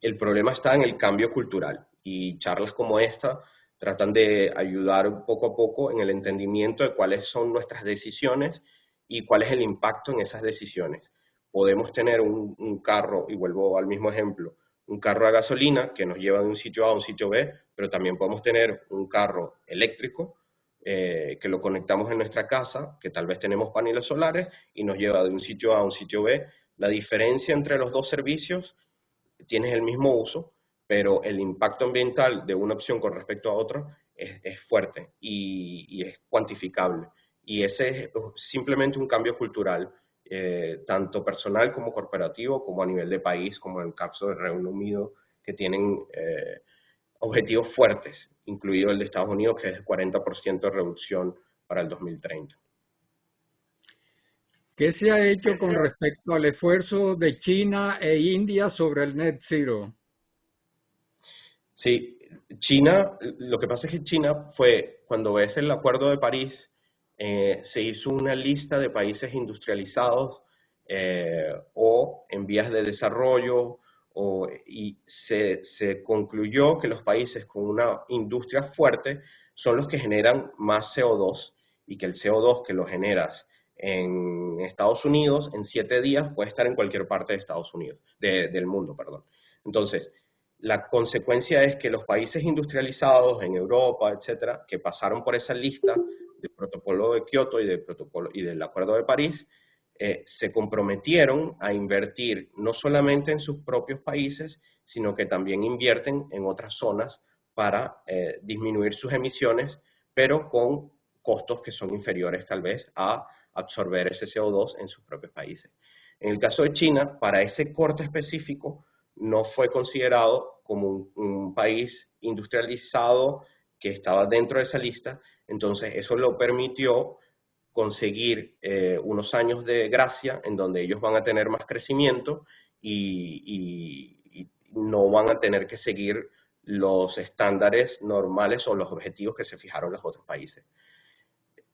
El problema está en el cambio cultural, y charlas como esta tratan de ayudar poco a poco en el entendimiento de cuáles son nuestras decisiones y cuál es el impacto en esas decisiones. Podemos tener un carro, y vuelvo al mismo ejemplo, un carro a gasolina que nos lleva de un sitio A a un sitio B, pero también podemos tener un carro eléctrico que lo conectamos en nuestra casa, que tal vez tenemos paneles solares y nos lleva de un sitio A a un sitio B. La diferencia entre los dos servicios, tienes el mismo uso, pero el impacto ambiental de una opción con respecto a otra es fuerte y es cuantificable. Y ese es simplemente un cambio cultural, tanto personal como corporativo, como a nivel de país, como en el caso del Reino Unido, que tienen objetivos fuertes, incluido el de Estados Unidos, que es 40% de reducción para el 2030. ¿Qué se ha hecho con respecto al esfuerzo de China e India sobre el net zero? Sí, China, lo que pasa es que China fue, cuando ves el Acuerdo de París, se hizo una lista de países industrializados o en vías de desarrollo, y se concluyó que los países con una industria fuerte son los que generan más CO2, y que el CO2 que lo generas en Estados Unidos en 7 días puede estar en cualquier parte de Estados Unidos, del mundo, perdón. Entonces, la consecuencia es que los países industrializados en Europa, etcétera, que pasaron por esa lista del protocolo de Kioto y del Acuerdo de París, se comprometieron a invertir no solamente en sus propios países, sino que también invierten en otras zonas para disminuir sus emisiones, pero con costos que son inferiores tal vez a absorber ese CO2 en sus propios países. En el caso de China, para ese corte específico, no fue considerado como un país industrializado que estaba dentro de esa lista. Entonces eso lo permitió conseguir unos años de gracia en donde ellos van a tener más crecimiento y no van a tener que seguir los estándares normales o los objetivos que se fijaron los otros países.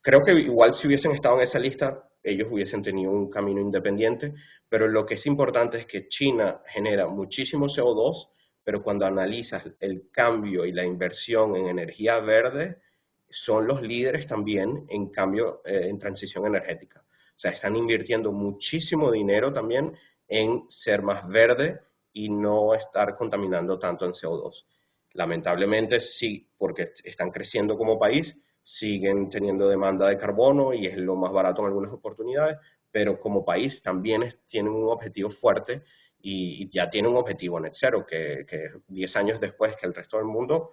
Creo que igual si hubiesen estado en esa lista, ellos hubiesen tenido un camino independiente, pero lo que es importante es que China genera muchísimo CO2, pero cuando analizas el cambio y la inversión en energía verde, son los líderes también en cambio, en transición energética. O sea, están invirtiendo muchísimo dinero también en ser más verde y no estar contaminando tanto en CO2. Lamentablemente sí, porque están creciendo como país, siguen teniendo demanda de carbono y es lo más barato en algunas oportunidades, pero como país también tienen un objetivo fuerte y ya tienen un objetivo net cero, que 10 años después que el resto del mundo,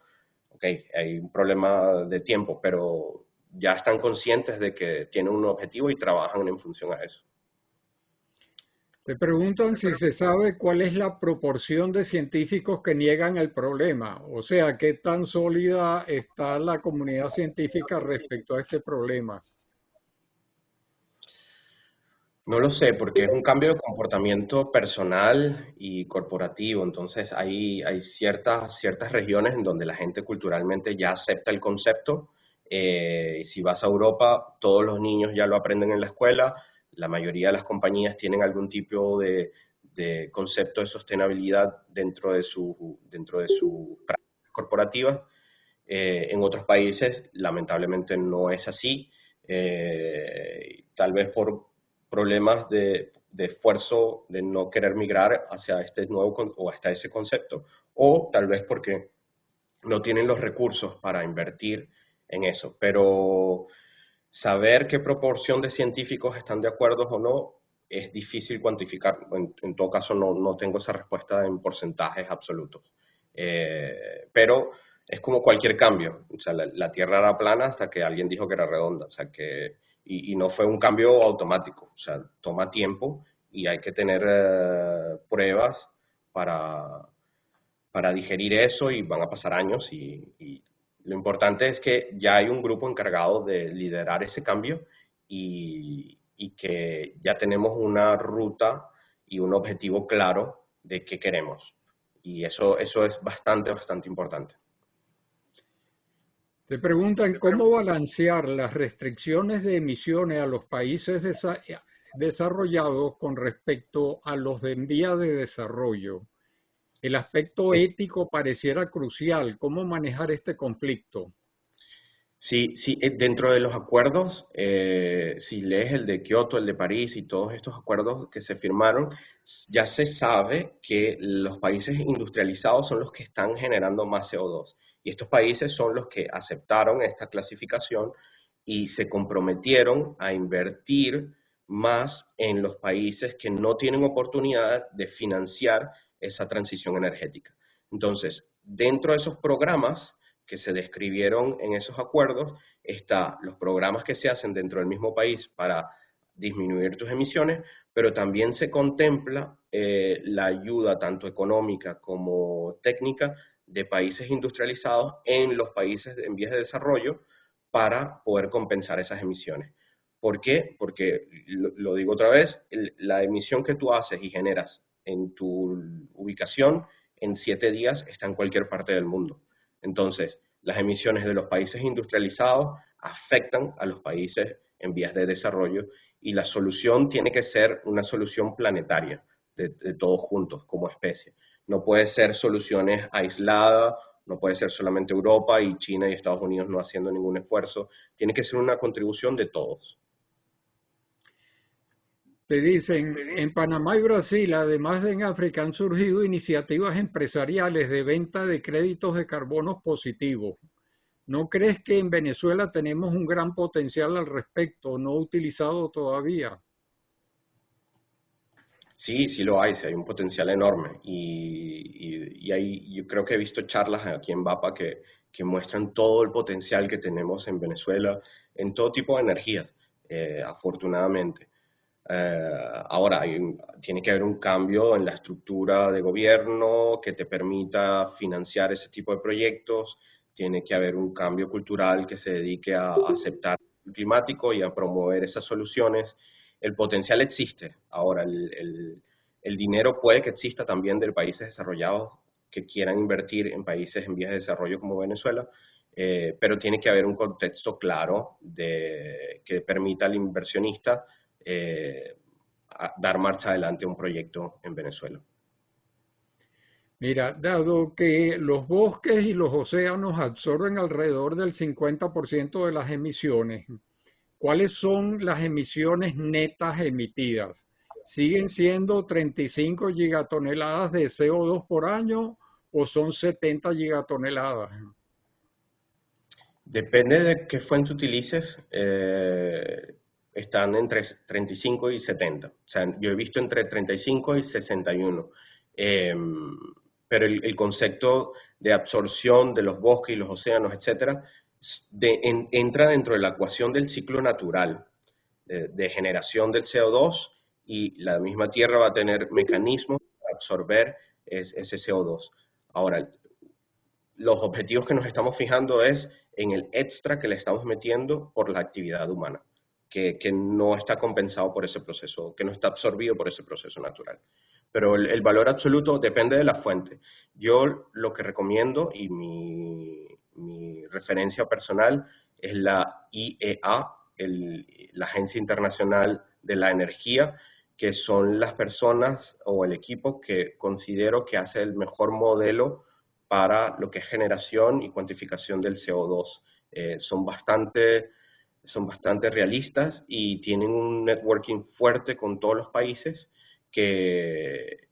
ok, hay un problema de tiempo, pero ya están conscientes de que tienen un objetivo y trabajan en función a eso. Te preguntan si se sabe cuál es la proporción de científicos que niegan el problema, o sea, qué tan sólida está la comunidad científica respecto a este problema. No lo sé, porque es un cambio de comportamiento personal y corporativo. Entonces hay ciertas regiones en donde la gente culturalmente ya acepta el concepto. Y si vas a Europa, todos los niños ya lo aprenden en la escuela. La mayoría de las compañías tienen algún tipo de concepto de sostenibilidad dentro de su prácticas corporativas. En otros países, lamentablemente, no es así. Tal vez por problemas de esfuerzo de no querer migrar hacia este nuevo o hasta ese concepto, o tal vez porque no tienen los recursos para invertir en eso. Pero saber qué proporción de científicos están de acuerdo o no es difícil cuantificar. En todo caso, no tengo esa respuesta en porcentajes absolutos. Pero es como cualquier cambio. O sea, la Tierra era plana hasta que alguien dijo que era redonda. O sea, y no fue un cambio automático. O sea, toma tiempo y hay que tener pruebas para, para digerir eso y van a pasar años y lo importante es que ya hay un grupo encargado de liderar ese cambio y que ya tenemos una ruta y un objetivo claro de qué queremos. Y eso es bastante importante. Te preguntan cómo balancear las restricciones de emisiones a los países desarrollados con respecto a los de en vía de desarrollo. El aspecto Es, ético pareciera crucial. ¿Cómo manejar este conflicto? Sí, sí, dentro de los acuerdos, si lees el de Kioto, el de París y todos estos acuerdos que se firmaron, ya se sabe que los países industrializados son los que están generando más CO2. Y estos países son los que aceptaron esta clasificación y se comprometieron a invertir más en los países que no tienen oportunidad de financiar esa transición energética. Entonces, dentro de esos programas que se describieron en esos acuerdos, está los programas que se hacen dentro del mismo país para disminuir tus emisiones, pero también se contempla la ayuda tanto económica como técnica de países industrializados en los países en vías de desarrollo para poder compensar esas emisiones. ¿Por qué? Porque, lo digo otra vez, la emisión que tú haces y generas en tu ubicación en 7 días está en cualquier parte del mundo. Entonces, las emisiones de los países industrializados afectan a los países en vías de desarrollo y la solución tiene que ser una solución planetaria de todos juntos como especie. No puede ser soluciones aisladas, no puede ser solamente Europa y China y Estados Unidos no haciendo ningún esfuerzo. Tiene que ser una contribución de todos. Te dicen, en Panamá y Brasil, además de en África, han surgido iniciativas empresariales de venta de créditos de carbonos positivos. ¿No crees que en Venezuela tenemos un gran potencial al respecto, no utilizado todavía? Sí, sí lo hay, sí hay un potencial enorme yo creo que he visto charlas aquí en VAPA que muestran todo el potencial que tenemos en Venezuela en todo tipo de energías, afortunadamente. Ahora, tiene que haber un cambio en la estructura de gobierno que te permita financiar ese tipo de proyectos, tiene que haber un cambio cultural que se dedique a aceptar el climático y a promover esas soluciones. El potencial existe. Ahora, el dinero puede que exista también de países desarrollados que quieran invertir en países en vías de desarrollo como Venezuela, pero tiene que haber un contexto claro que permita al inversionista dar marcha adelante a un proyecto en Venezuela. Mira, dado que los bosques y los océanos absorben alrededor del 50% de las emisiones, ¿cuáles son las emisiones netas emitidas? ¿Siguen siendo 35 gigatoneladas de CO2 por año o son 70 gigatoneladas. Depende de qué fuente utilices, están entre 35 y 70. O sea, yo he visto entre 35 y 61. Eh, pero el concepto de absorción de los bosques y los océanos, etcétera, entra dentro de la ecuación del ciclo natural de generación del CO2, y la misma Tierra va a tener mecanismos para absorber ese CO2. Ahora, los objetivos que nos estamos fijando es en el extra que le estamos metiendo por la actividad humana, que no está compensado por ese proceso, que no está absorbido por ese proceso natural. Pero el valor absoluto depende de la fuente. Yo lo que recomiendo, y mi referencia personal, es la IEA, la Agencia Internacional de la Energía, que son las personas o el equipo que considero que hace el mejor modelo para lo que es generación y cuantificación del CO2. Son bastante realistas y tienen un networking fuerte con todos los países que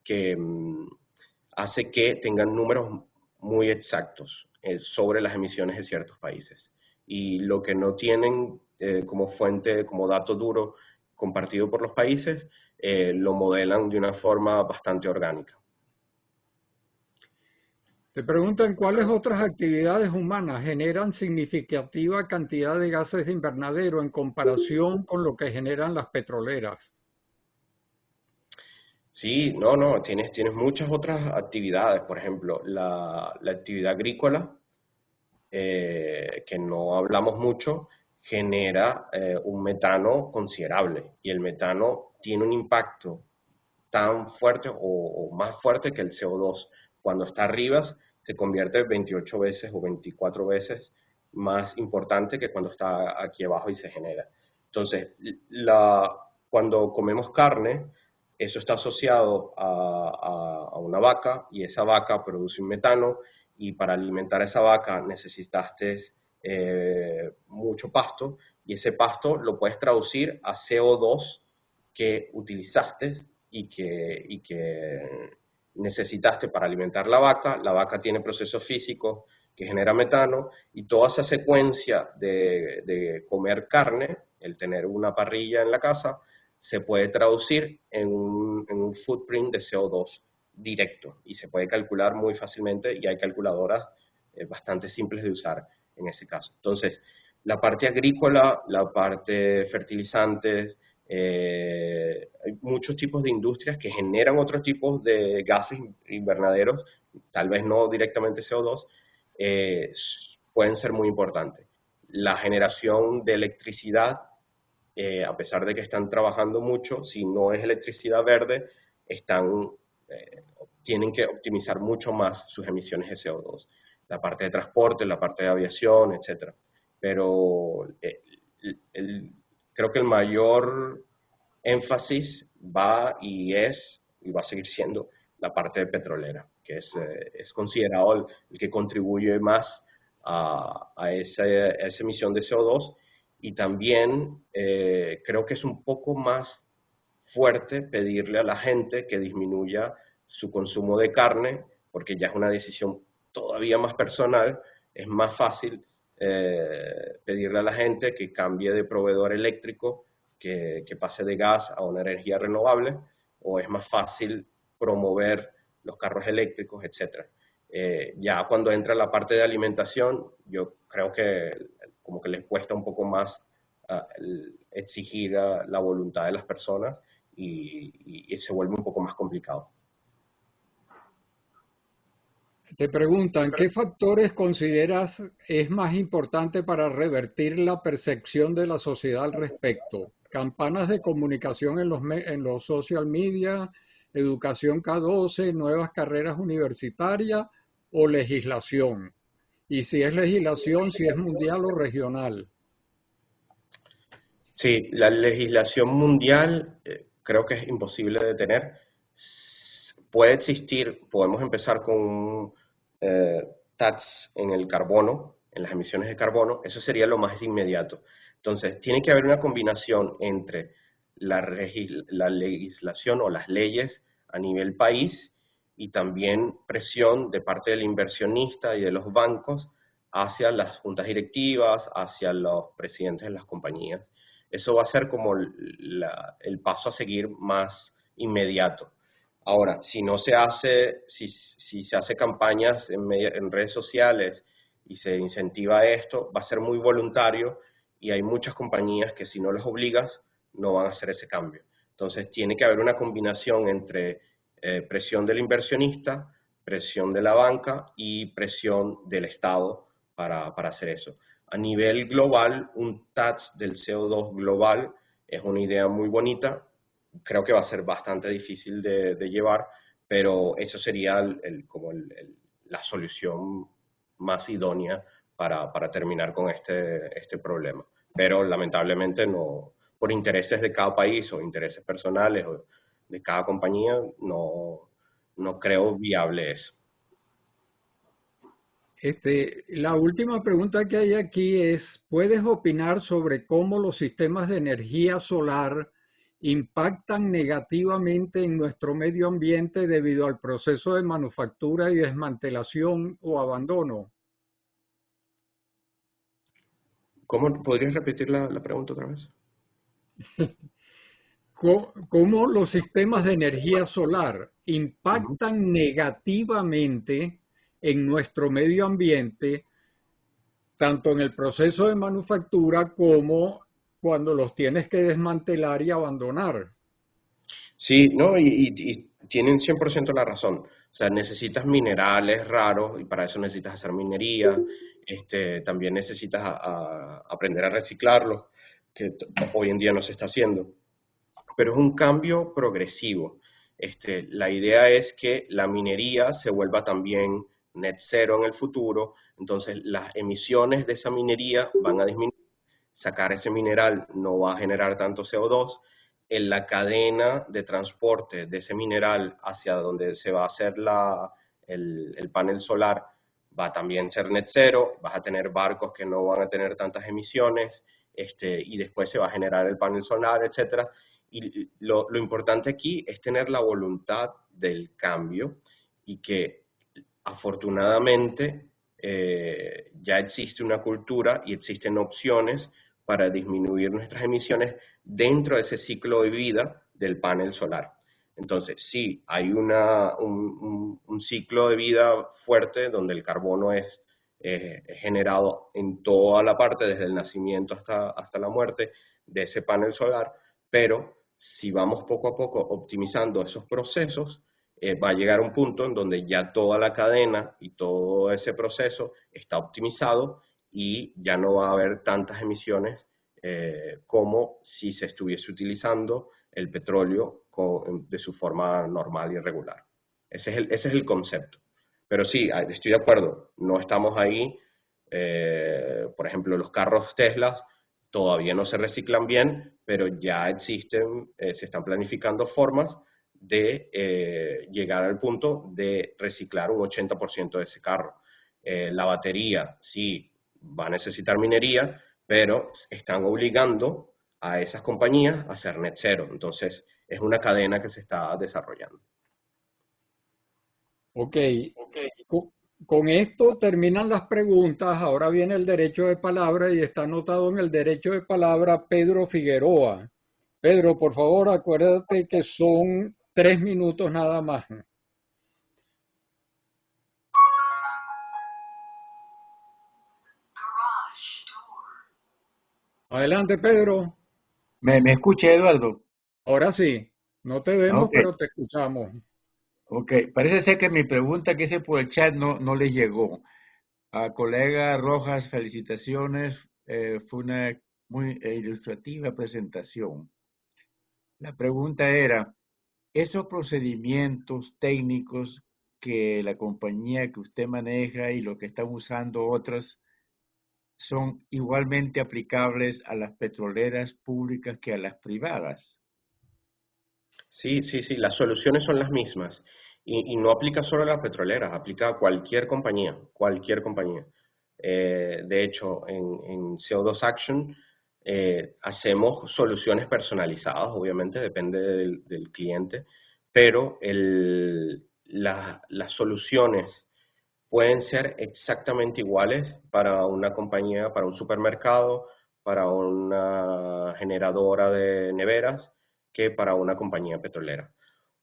hace que tengan números muy exactos sobre las emisiones de ciertos países. Y lo que no tienen como fuente, como dato duro compartido por los países, lo modelan de una forma bastante orgánica. Te preguntan cuáles otras actividades humanas generan significativa cantidad de gases de invernadero en comparación con lo que generan las petroleras. Sí, no, tienes muchas otras actividades. Por ejemplo, la actividad agrícola, que no hablamos mucho, genera un metano considerable, y el metano tiene un impacto tan fuerte o más fuerte que el CO2. Cuando está arriba se convierte 28 veces o 24 veces más importante que cuando está aquí abajo y se genera. Entonces, cuando comemos carne, eso está asociado a una vaca, y esa vaca produce un metano, y para alimentar a esa vaca necesitaste mucho pasto, y ese pasto lo puedes traducir a CO2 que utilizaste y que necesitaste para alimentar la vaca tiene procesos físicos que genera metano, y toda esa secuencia de comer carne, el tener una parrilla en la casa, se puede traducir en un footprint de CO2 directo, y se puede calcular muy fácilmente, y hay calculadoras bastante simples de usar en ese caso. Entonces, la parte agrícola, la parte fertilizantes, hay muchos tipos de industrias que generan otros tipos de gases invernaderos, tal vez no directamente CO2, pueden ser muy importantes. La generación de electricidad, a pesar de que están trabajando mucho, si no es electricidad verde, tienen que optimizar mucho más sus emisiones de CO2. La parte de transporte, la parte de aviación, etc. Pero creo que el mayor énfasis va y va a seguir siendo la parte de petrolera, que es considerado el que contribuye más a esa emisión de CO2, y también creo que es un poco más fuerte pedirle a la gente que disminuya su consumo de carne, porque ya es una decisión todavía más personal. Es más fácil pedirle a la gente que cambie de proveedor eléctrico, que pase de gas a una energía renovable, o es más fácil promover los carros eléctricos, etc. Ya cuando entra la parte de alimentación, yo creo que como que les cuesta un poco más exigir la voluntad de las personas, y se vuelve un poco más complicado. Te preguntan, ¿qué factores consideras es más importante para revertir la percepción de la sociedad al respecto? ¿Campanas de comunicación en los social media, educación K12, nuevas carreras universitarias o legislación? Y si es legislación, si es mundial o regional. Sí, la legislación mundial creo que es imposible de detener. Puede existir, podemos empezar con un tax en el carbono, en las emisiones de carbono. Eso sería lo más inmediato. Entonces, tiene que haber una combinación entre la legislación o las leyes a nivel país y también presión de parte del inversionista y de los bancos hacia las juntas directivas, hacia los presidentes de las compañías. Eso va a ser como el paso a seguir más inmediato. Ahora, si no se hace, si se hace campañas en redes sociales y se incentiva esto, va a ser muy voluntario y hay muchas compañías que si no las obligas no van a hacer ese cambio. Entonces tiene que haber una combinación entre presión del inversionista, presión de la banca y presión del Estado para hacer eso. A nivel global, un tax del CO2 global es una idea muy bonita, creo que va a ser bastante difícil de llevar, pero eso sería la solución más idónea para terminar con este problema. Pero lamentablemente no, por intereses de cada país o intereses personales o de cada compañía, no creo viable eso. La última pregunta que hay aquí es, ¿puedes opinar sobre cómo los sistemas de energía solar impactan negativamente en nuestro medio ambiente debido al proceso de manufactura y desmantelación o abandono? ¿Cómo podrías repetir la pregunta otra vez? ¿Cómo los sistemas de energía solar Ujú. impactan negativamente en nuestro medio ambiente, tanto en el proceso de manufactura como cuando los tienes que desmantelar y abandonar? Sí, no, y tienen 100% la razón. O sea, necesitas minerales raros y para eso necesitas hacer minería. También necesitas aprender a reciclarlos, que hoy en día no se está haciendo. Pero es un cambio progresivo. La idea es que la minería se vuelva también net cero en el futuro, entonces las emisiones de esa minería van a disminuir, sacar ese mineral no va a generar tanto CO2, en la cadena de transporte de ese mineral hacia donde se va a hacer el panel solar va a también ser net cero, vas a tener barcos que no van a tener tantas emisiones, y después se va a generar el panel solar, etcétera. Y lo importante aquí es tener la voluntad del cambio y que afortunadamente ya existe una cultura y existen opciones para disminuir nuestras emisiones dentro de ese ciclo de vida del panel solar. Entonces, sí, hay un ciclo de vida fuerte donde el carbono es generado en toda la parte, desde el nacimiento hasta la muerte de ese panel solar, pero si vamos poco a poco optimizando esos procesos, va a llegar un punto en donde ya toda la cadena y todo ese proceso está optimizado y ya no va a haber tantas emisiones como si se estuviese utilizando el petróleo de su forma normal y regular. Ese es el concepto. Pero sí, estoy de acuerdo, no estamos ahí. Por ejemplo, los carros Tesla todavía no se reciclan bien, pero ya existen, se están planificando formas de llegar al punto de reciclar un 80% de ese carro. La batería, sí, va a necesitar minería, pero están obligando a esas compañías a hacer net cero. Entonces, es una cadena que se está desarrollando. Ok, con esto terminan las preguntas. Ahora viene el derecho de palabra y está anotado en el derecho de palabra Pedro Figueroa. Pedro, por favor, acuérdate que son 3 minutos nada más. Adelante, Pedro. ¿Me escucha, Eduardo? Ahora sí, no te vemos, Ok, pero te escuchamos. ok. Parece ser que mi pregunta que hice por el chat no les llegó. A colega Rojas, felicitaciones. Fue una muy ilustrativa presentación. La pregunta era, ¿esos procedimientos técnicos que la compañía que usted maneja y lo que están usando otras son igualmente aplicables a las petroleras públicas que a las privadas? Sí, sí, sí, las soluciones son las mismas. Y no aplica solo a las petroleras, aplica a cualquier compañía, cualquier compañía. De hecho, en CO2 Action hacemos soluciones personalizadas, obviamente, depende del cliente, pero las soluciones pueden ser exactamente iguales para una compañía, para un supermercado, para una generadora de neveras, que para una compañía petrolera.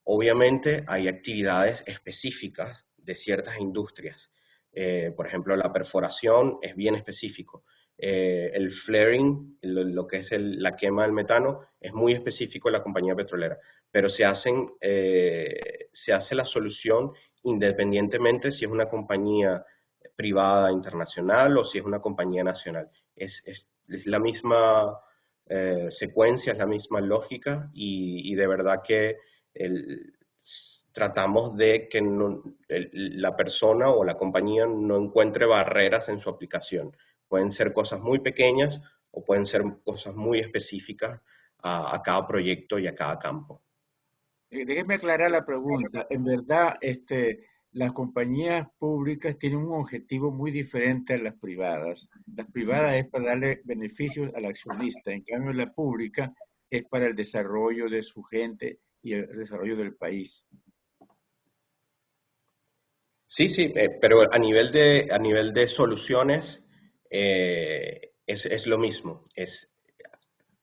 Obviamente hay actividades específicas de ciertas industrias. Por ejemplo, la perforación es bien específico. El flaring, lo que es la quema del metano, es muy específico en la compañía petrolera, pero se hace la solución independientemente si es una compañía privada internacional o si es una compañía nacional. Es la misma secuencia, es la misma lógica y de verdad que el, tratamos de que la persona o la compañía no encuentre barreras en su aplicación. Pueden ser cosas muy pequeñas o pueden ser cosas muy específicas a cada proyecto y a cada campo. Déjeme aclarar la pregunta. En verdad, las compañías públicas tienen un objetivo muy diferente a las privadas. Las privadas es para darle beneficios al accionista, en cambio la pública es para el desarrollo de su gente y el desarrollo del país. Sí, sí, pero a nivel de soluciones es lo mismo.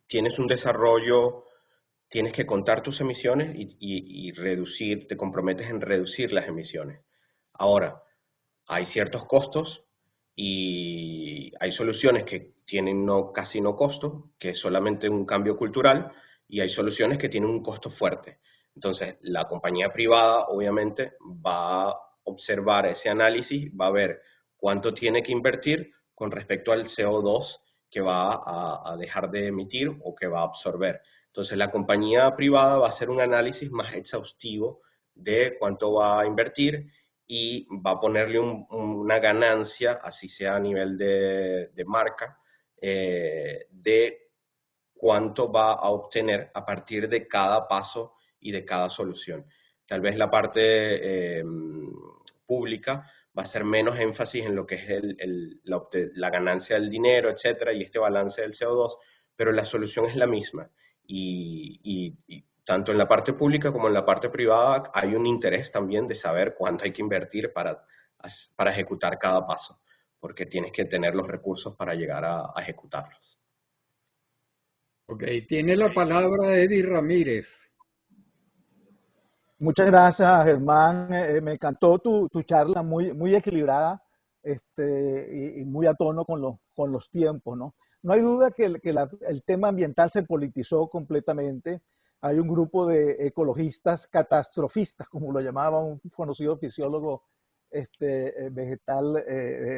Tienes un desarrollo, tienes que contar tus emisiones y reducir, te comprometes en reducir las emisiones. Ahora, hay ciertos costos y hay soluciones que tienen casi no costo, que es solamente un cambio cultural, y hay soluciones que tienen un costo fuerte. Entonces, la compañía privada obviamente va a observar ese análisis, va a ver cuánto tiene que invertir con respecto al CO2 que va a dejar de emitir o que va a absorber. Entonces, la compañía privada va a hacer un análisis más exhaustivo de cuánto va a invertir y va a ponerle una ganancia, así sea a nivel de marca, de cuánto va a obtener a partir de cada paso y de cada solución. Tal vez la parte pública va a ser menos énfasis en lo que es la ganancia del dinero, etcétera, y este balance del CO2, pero la solución es la misma. Y tanto en la parte pública como en la parte privada hay un interés también de saber cuánto hay que invertir para ejecutar cada paso, porque tienes que tener los recursos para llegar a ejecutarlos. Ok, tiene la palabra Eddie Ramírez. Muchas gracias, Germán. Me encantó tu charla, muy equilibrada, y muy a tono con los tiempos, ¿no? No hay duda que el tema ambiental se politizó completamente. Hay un grupo de ecologistas catastrofistas, como lo llamaba un conocido fisiólogo vegetal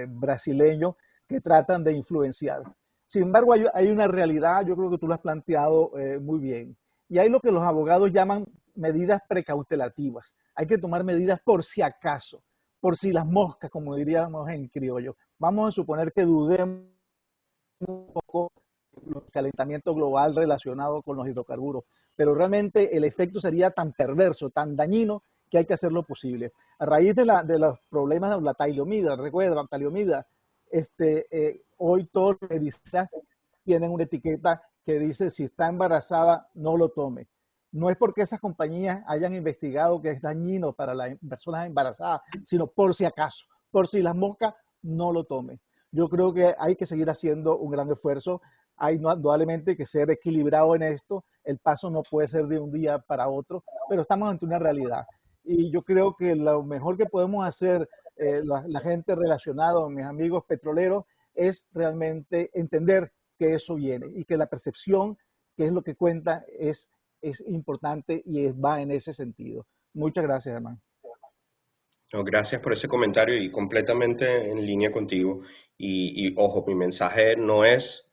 brasileño, que tratan de influenciar. Sin embargo, hay una realidad, yo creo que tú lo has planteado muy bien, y hay lo que los abogados llaman medidas precautelativas. Hay que tomar medidas por si acaso, por si las moscas, como diríamos en criollo. Vamos a suponer que dudemos un poco del calentamiento global relacionado con los hidrocarburos, pero realmente el efecto sería tan perverso, tan dañino, que hay que hacer lo posible. A raíz de los problemas de la taliomida, recuerda, taliomida, hoy todos los medicinas tienen una etiqueta que dice si está embarazada, no lo tome. No es porque esas compañías hayan investigado que es dañino para las personas embarazadas, sino por si acaso, por si las moscas, no lo tome. Yo creo que hay que seguir haciendo un gran esfuerzo. Hay indudablemente que ser equilibrado en esto. El paso no puede ser de un día para otro, pero estamos ante una realidad. Y yo creo que lo mejor que podemos hacer la gente relacionada, mis amigos petroleros, es realmente entender que eso viene y que la percepción, que es lo que cuenta, es importante y va en ese sentido. Muchas gracias, hermano. No, gracias por ese comentario y completamente en línea contigo. Y ojo, mi mensaje no es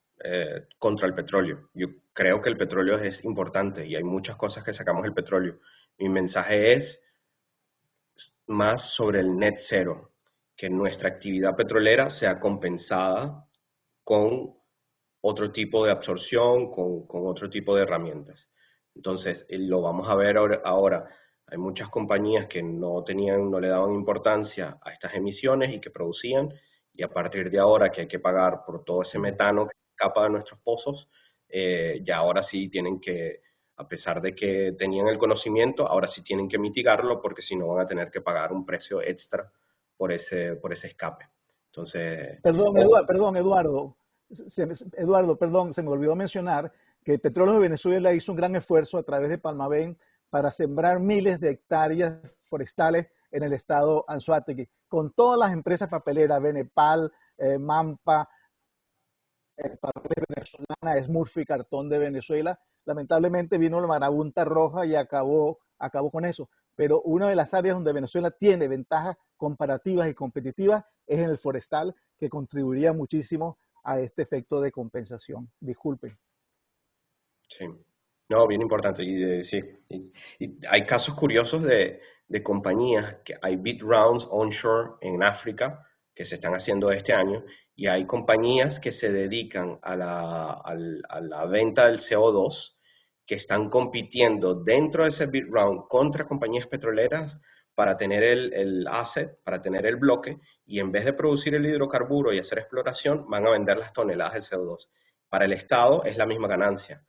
contra el petróleo. Yo creo que el petróleo es importante y hay muchas cosas que sacamos del petróleo. Mi mensaje es más sobre el net cero, que nuestra actividad petrolera sea compensada con otro tipo de absorción, con otro tipo de herramientas. Entonces, lo vamos a ver ahora. Hay muchas compañías que no le daban importancia a estas emisiones y que producían, y a partir de ahora que hay que pagar por todo ese metano que escapa de nuestros pozos, ya ahora sí tienen que A pesar de que tenían el conocimiento, ahora sí tienen que mitigarlo porque si no van a tener que pagar un precio extra por ese escape. Entonces, Perdón, Eduardo. Eduardo, perdón, se me olvidó mencionar que Petróleos de Venezuela hizo un gran esfuerzo a través de Palmaven para sembrar miles de hectáreas forestales en el estado Anzoátegui, con todas las empresas papeleras, Benepal, Mampa, Papeles Venezolana, Smurfy, Cartón de Venezuela. Lamentablemente vino la marabunta roja y acabó con eso. Pero una de las áreas donde Venezuela tiene ventajas comparativas y competitivas es en el forestal, que contribuiría muchísimo a este efecto de compensación. Disculpen. sí. No, bien importante. Sí. Y hay casos curiosos de compañías que hay bid rounds onshore en África que se están haciendo este año y hay compañías que se dedican a la venta del CO2 que están compitiendo dentro de ese bid round contra compañías petroleras para tener el asset, para tener el bloque, y en vez de producir el hidrocarburo y hacer exploración, van a vender las toneladas de CO2. Para el Estado es la misma ganancia.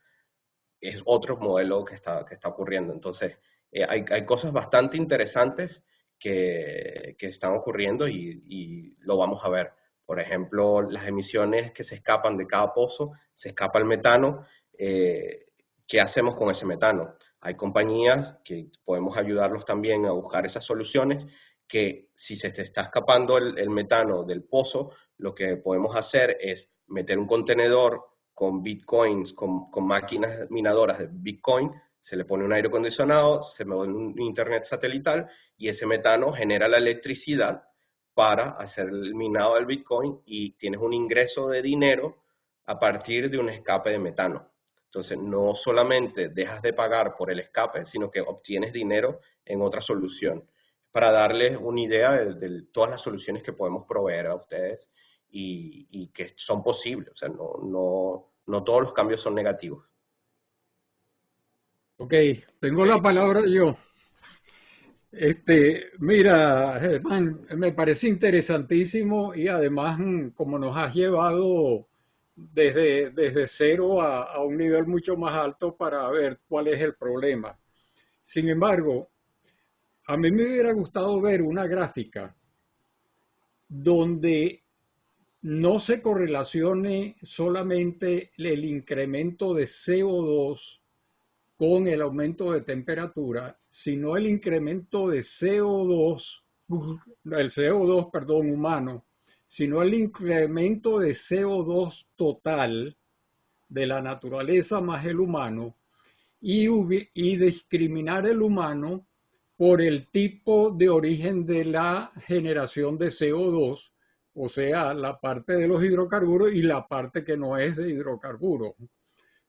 Es otro modelo que está ocurriendo. Entonces, hay cosas bastante interesantes que están ocurriendo y lo vamos a ver. Por ejemplo, las emisiones que se escapan de cada pozo, se escapa el metano. ¿Qué hacemos con ese metano? Hay compañías que podemos ayudarlos también a buscar esas soluciones, que si se te está escapando el metano del pozo, lo que podemos hacer es meter un contenedor con bitcoins, con máquinas minadoras de bitcoin, se le pone un aire acondicionado, se mueve un internet satelital y ese metano genera la electricidad para hacer el minado del bitcoin y tienes un ingreso de dinero a partir de un escape de metano. Entonces, no solamente dejas de pagar por el escape, sino que obtienes dinero en otra solución. Para darles una idea de todas las soluciones que podemos proveer a ustedes y que son posibles. O sea, no todos los cambios son negativos. Ok, tengo la palabra yo. Mira, Germán, me parece interesantísimo y además como nos has llevado desde cero a un nivel mucho más alto para ver cuál es el problema. Sin embargo, a mí me hubiera gustado ver una gráfica donde no se correlacione solamente el incremento de CO2 con el aumento de temperatura, sino el incremento de CO2, el CO2, perdón, humano, sino el incremento de CO2 total de la naturaleza más el humano y discriminar el humano por el tipo de origen de la generación de CO2, o sea, la parte de los hidrocarburos y la parte que no es de hidrocarburos.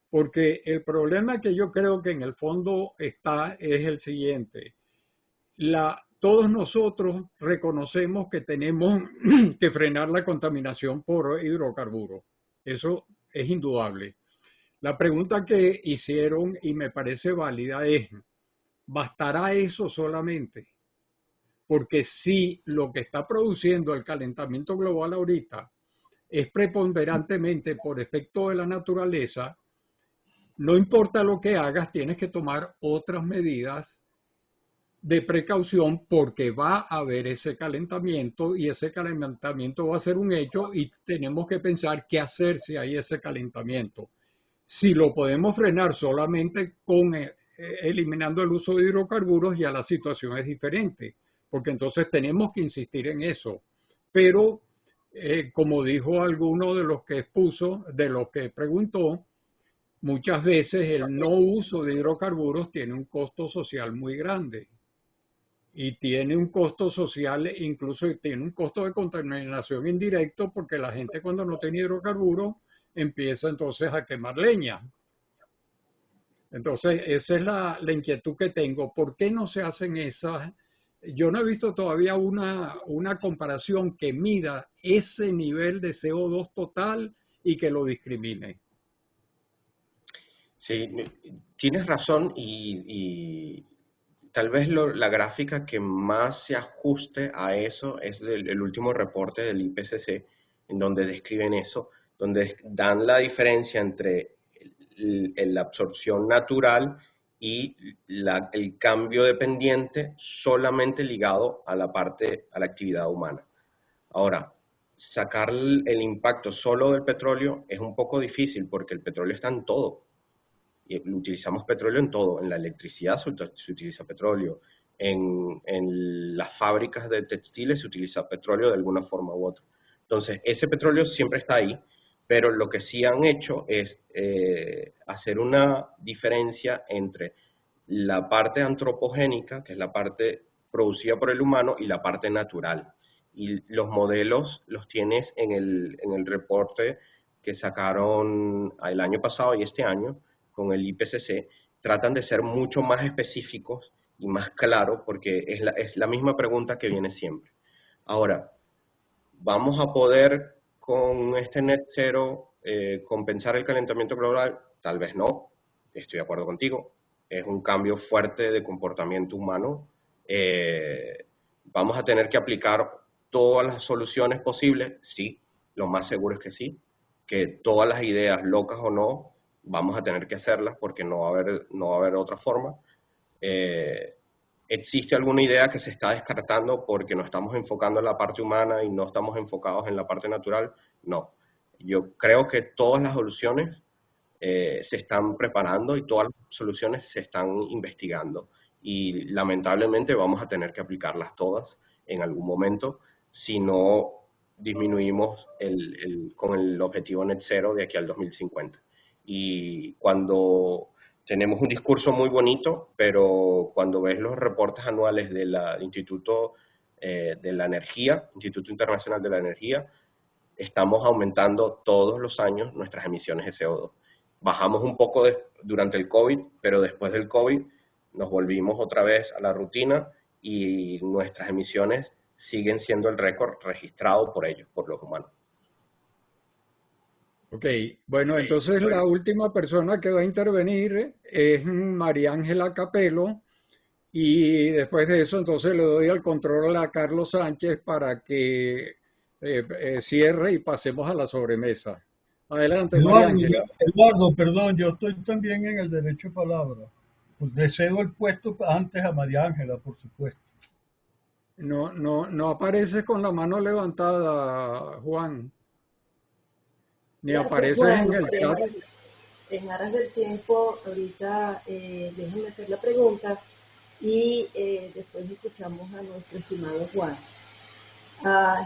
Porque el problema que yo creo que en el fondo está es el siguiente. Todos nosotros reconocemos que tenemos que frenar la contaminación por hidrocarburos. Eso es indudable. La pregunta que hicieron y me parece válida es, ¿bastará eso solamente? Porque si lo que está produciendo el calentamiento global ahorita es preponderantemente por efecto de la naturaleza, no importa lo que hagas, tienes que tomar otras medidas de precaución porque va a haber ese calentamiento y ese calentamiento va a ser un hecho y tenemos que pensar qué hacer si hay ese calentamiento. Si lo podemos frenar solamente con eliminando el uso de hidrocarburos, ya la situación es diferente, porque entonces tenemos que insistir en eso. Pero, como dijo alguno de los que expuso, de los que preguntó, muchas veces el no uso de hidrocarburos tiene un costo social muy grande y tiene un costo social, incluso tiene un costo de contaminación indirecto porque la gente cuando no tiene hidrocarburos empieza entonces a quemar leña. Entonces esa es la inquietud que tengo. ¿Por qué no se hacen esas? Yo no he visto todavía una comparación que mida ese nivel de CO2 total y que lo discrimine. Sí, tienes razón y tal vez la gráfica que más se ajuste a eso es el último reporte del IPCC, en donde describen eso, donde dan la diferencia entre la absorción natural y el cambio dependiente solamente ligado a la actividad humana. Ahora, sacar el impacto solo del petróleo es un poco difícil porque el petróleo está en todo. Y utilizamos petróleo en todo. En la electricidad se utiliza petróleo. En las fábricas de textiles se utiliza petróleo de alguna forma u otra. Entonces, ese petróleo siempre está ahí, pero lo que sí han hecho es hacer una diferencia entre la parte antropogénica, que es la parte producida por el humano, y la parte natural. Y los modelos los tienes en el reporte que sacaron el año pasado y este año con el IPCC, tratan de ser mucho más específicos y más claros porque es la misma pregunta que viene siempre. Ahora, ¿vamos a poder con este net zero compensar el calentamiento global? Tal vez no, estoy de acuerdo contigo. Es un cambio fuerte de comportamiento humano. ¿Vamos a tener que aplicar todas las soluciones posibles? Sí, lo más seguro es que sí. Que todas las ideas, locas o no, vamos a tener que hacerlas porque no va a haber otra forma. ¿Existe alguna idea que se está descartando porque nos estamos enfocando en la parte humana y no estamos enfocados en la parte natural? No. Yo creo que todas las soluciones se están preparando y todas las soluciones se están investigando. Y lamentablemente vamos a tener que aplicarlas todas en algún momento si no disminuimos con el objetivo net zero de aquí al 2050. Y cuando tenemos un discurso muy bonito, pero cuando ves los reportes anuales del Instituto de la Energía, Instituto Internacional de la Energía, estamos aumentando todos los años nuestras emisiones de CO2. Bajamos un poco durante el COVID, pero después del COVID nos volvimos otra vez a la rutina y nuestras emisiones siguen siendo el récord registrado por ellos, por los humanos. Ok, bueno, entonces la última persona que va a intervenir es María Ángela Capelo y después de eso entonces le doy el control a Carlos Sánchez para que cierre y pasemos a la sobremesa. Adelante, María Ángela. Eduardo, perdón, yo estoy también en el derecho de palabra. Pues le cedo el puesto antes a María Ángela, por supuesto. No apareces con la mano levantada, Juan. Ni Gracias, apareces Juan. en el chat. En aras del tiempo, ahorita déjame hacer la pregunta y después escuchamos a nuestro estimado Juan.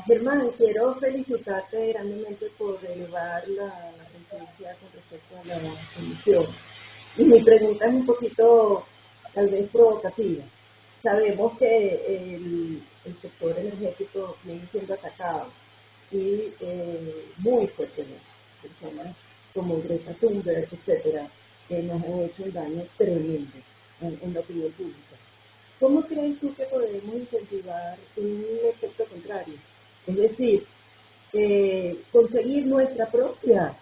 Germán, quiero felicitarte grandemente por elevar la residencia con respecto a la comisión. Y mi pregunta es un poquito, tal vez, provocativa. Sabemos que el sector energético viene siendo atacado y muy fuertemente. Personas como Greta Thunberg, etcétera, que nos han hecho un daño tremendo en la opinión pública. ¿Cómo crees tú que podemos incentivar un efecto contrario? Es decir, conseguir nuestra propia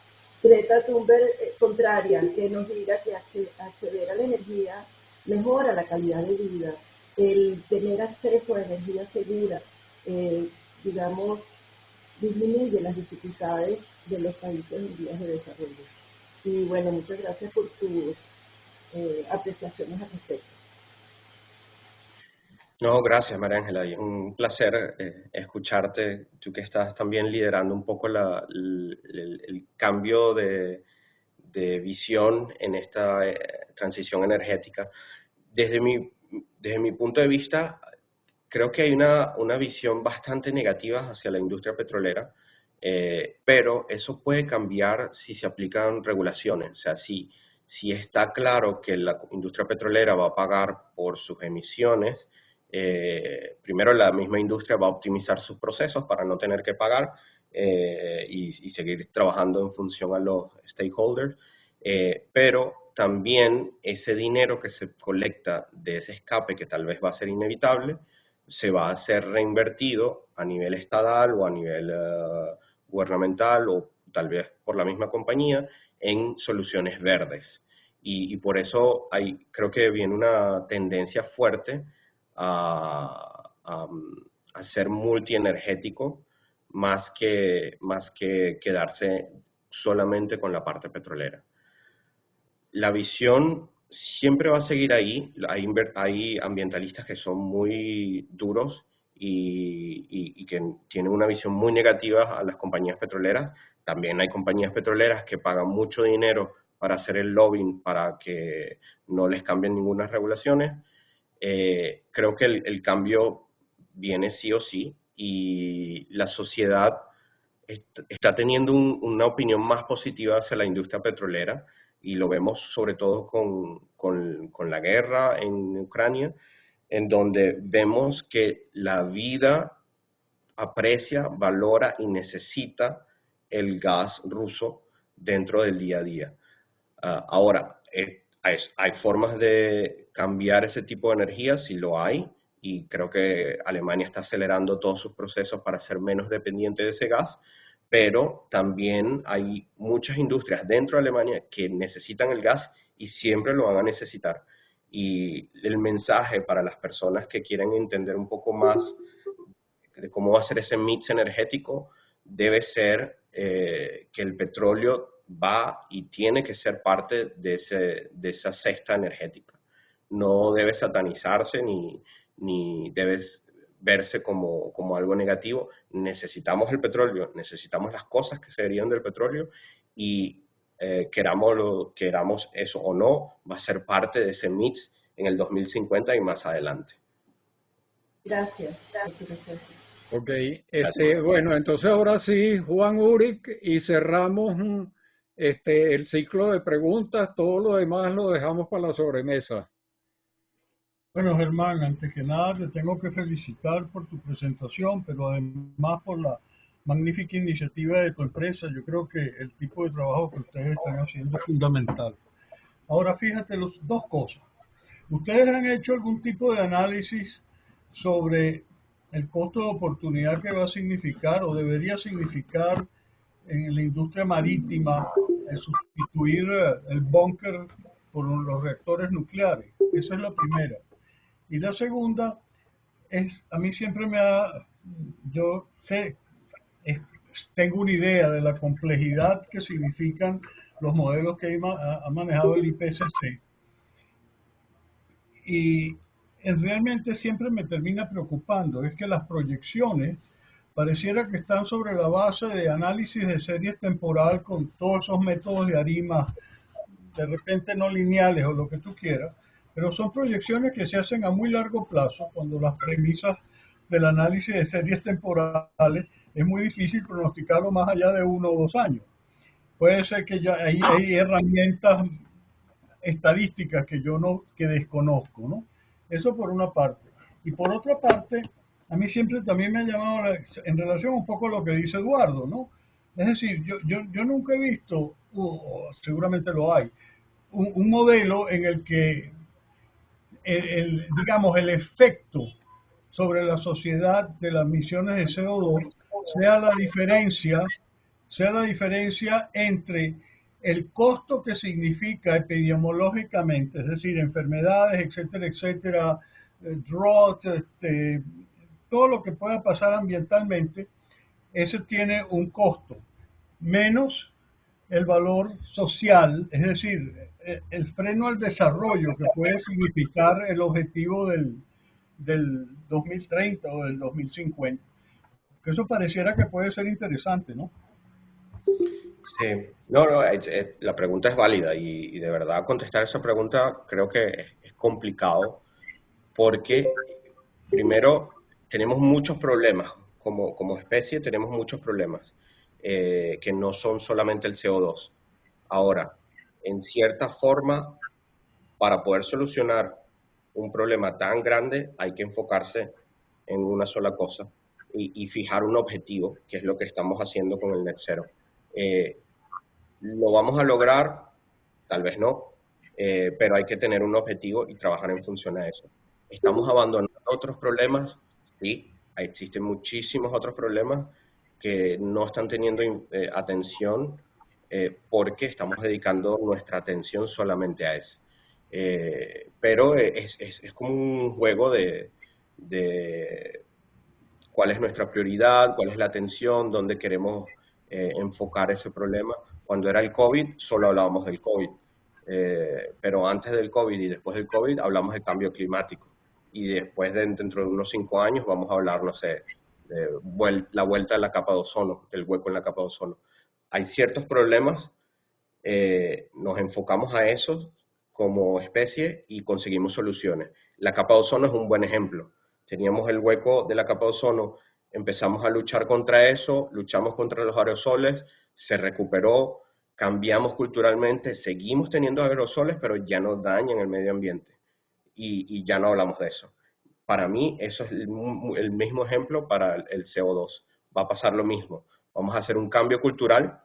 Greta Thunberg contraria, que nos diga que acceder a la energía mejora la calidad de vida, el tener acceso a energía segura, digamos, disminuye las dificultades de los países en vías de desarrollo. Y bueno, muchas gracias por tus apreciaciones al respecto. No, gracias, María Ángela. Y es un placer escucharte, tú que estás también liderando un poco el cambio de visión en esta transición energética. Desde mi punto de vista, creo que hay una visión bastante negativa hacia la industria petrolera, pero eso puede cambiar si se aplican regulaciones. O sea, si está claro que la industria petrolera va a pagar por sus emisiones, primero la misma industria va a optimizar sus procesos para no tener que pagar y seguir trabajando en función a los stakeholders, pero también ese dinero que se colecta de ese escape, que tal vez va a ser inevitable, se va a ser reinvertido a nivel estatal o a nivel gubernamental o tal vez por la misma compañía en soluciones verdes. Y por eso creo que viene una tendencia fuerte a ser multienergético más que quedarse solamente con la parte petrolera. La visión siempre va a seguir ahí. Hay ambientalistas que son muy duros y que tienen una visión muy negativa a las compañías petroleras. También hay compañías petroleras que pagan mucho dinero para hacer el lobbying para que no les cambien ninguna regulaciones. Creo que el cambio viene sí o sí y la sociedad está teniendo una opinión más positiva hacia la industria petrolera y lo vemos sobre todo con la guerra en Ucrania, en donde vemos que la vida aprecia, valora y necesita el gas ruso dentro del día a día. Ahora, hay formas de cambiar ese tipo de energía, si lo hay, y creo que Alemania está acelerando todos sus procesos para ser menos dependiente de ese gas, pero también hay muchas industrias dentro de Alemania que necesitan el gas y siempre lo van a necesitar. Y el mensaje para las personas que quieren entender un poco más de cómo va a ser ese mix energético debe ser que el petróleo va y tiene que ser parte de esa cesta energética. No debe satanizarse ni debe verse como algo negativo. Necesitamos el petróleo, necesitamos las cosas que se derivan del petróleo y queramos eso o no, va a ser parte de ese mix en el 2050 y más adelante. Gracias. Gracias. Ok, bueno, entonces ahora sí, Juan Uric, y cerramos el ciclo de preguntas, todo lo demás lo dejamos para la sobremesa. Bueno, Germán, antes que nada te tengo que felicitar por tu presentación, pero además por la magnífica iniciativa de tu empresa. Yo creo que el tipo de trabajo que ustedes están haciendo es fundamental. Ahora fíjate dos cosas. ¿Ustedes han hecho algún tipo de análisis sobre el costo de oportunidad que va a significar o debería significar en la industria marítima sustituir el búnker por los reactores nucleares? Esa es la primera. Y la segunda es, a mí siempre yo sé, tengo una idea de la complejidad que significan los modelos que ha manejado el IPCC. Y realmente siempre me termina preocupando, es que las proyecciones pareciera que están sobre la base de análisis de series temporal con todos esos métodos de ARIMA, de repente no lineales o lo que tú quieras, pero son proyecciones que se hacen a muy largo plazo, cuando las premisas del análisis de series temporales es muy difícil pronosticarlo más allá de 1 o 2 años. Puede ser que ya hay herramientas estadísticas que desconozco, ¿no? Eso por una parte. Y por otra parte, a mí siempre también me ha llamado en relación un poco a lo que dice Eduardo, ¿no? Es decir, yo nunca he visto, seguramente lo hay, un modelo en el que digamos, el efecto sobre la sociedad de las emisiones de CO2 sea la diferencia entre el costo que significa epidemiológicamente, es decir, enfermedades, etcétera, etcétera, drought, todo lo que pueda pasar ambientalmente, eso tiene un costo, menos el valor social, es decir, el freno al desarrollo que puede significar el objetivo del 2030 o del 2050. Que eso pareciera que puede ser interesante, ¿no? Sí, no, la pregunta es válida y de verdad contestar esa pregunta creo que es complicado porque primero tenemos muchos problemas, como especie tenemos muchos problemas que no son solamente el CO2. Ahora, en cierta forma, para poder solucionar un problema tan grande hay que enfocarse en una sola cosa y fijar un objetivo, que es lo que estamos haciendo con el Net Zero. ¿Lo vamos a lograr? Tal vez no, pero hay que tener un objetivo y trabajar en función a eso. ¿Estamos abandonando otros problemas? Sí, existen muchísimos otros problemas que no están teniendo atención porque estamos dedicando nuestra atención solamente a eso. Pero es como un juego de cuál es nuestra prioridad, cuál es la atención, dónde queremos enfocar ese problema. Cuando era el COVID, solo hablábamos del COVID. pero antes del COVID y después del COVID hablamos de cambio climático. Y después, dentro de unos 5 años, vamos a hablar, no sé, de la vuelta de la capa de ozono, del hueco en la capa de ozono. Hay ciertos problemas, nos enfocamos a esos como especie y conseguimos soluciones. La capa de ozono es un buen ejemplo. Teníamos el hueco de la capa de ozono, empezamos a luchar contra eso, luchamos contra los aerosoles, se recuperó, cambiamos culturalmente, seguimos teniendo aerosoles, pero ya no dañan el medio ambiente y ya no hablamos de eso. Para mí, eso es el mismo ejemplo para el CO2. Va a pasar lo mismo. Vamos a hacer un cambio cultural,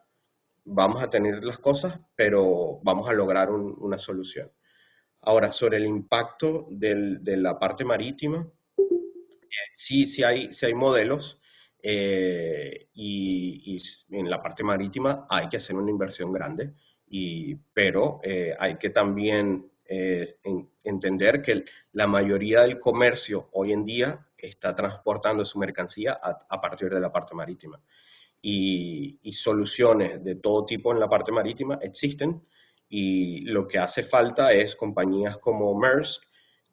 vamos a tener las cosas, pero vamos a lograr una solución. Ahora, sobre el impacto de la parte marítima, sí hay modelos y en la parte marítima hay que hacer una inversión grande, pero hay que también entender que la mayoría del comercio hoy en día está transportando su mercancía a partir de la parte marítima. Y soluciones de todo tipo en la parte marítima existen, y lo que hace falta es compañías como Maersk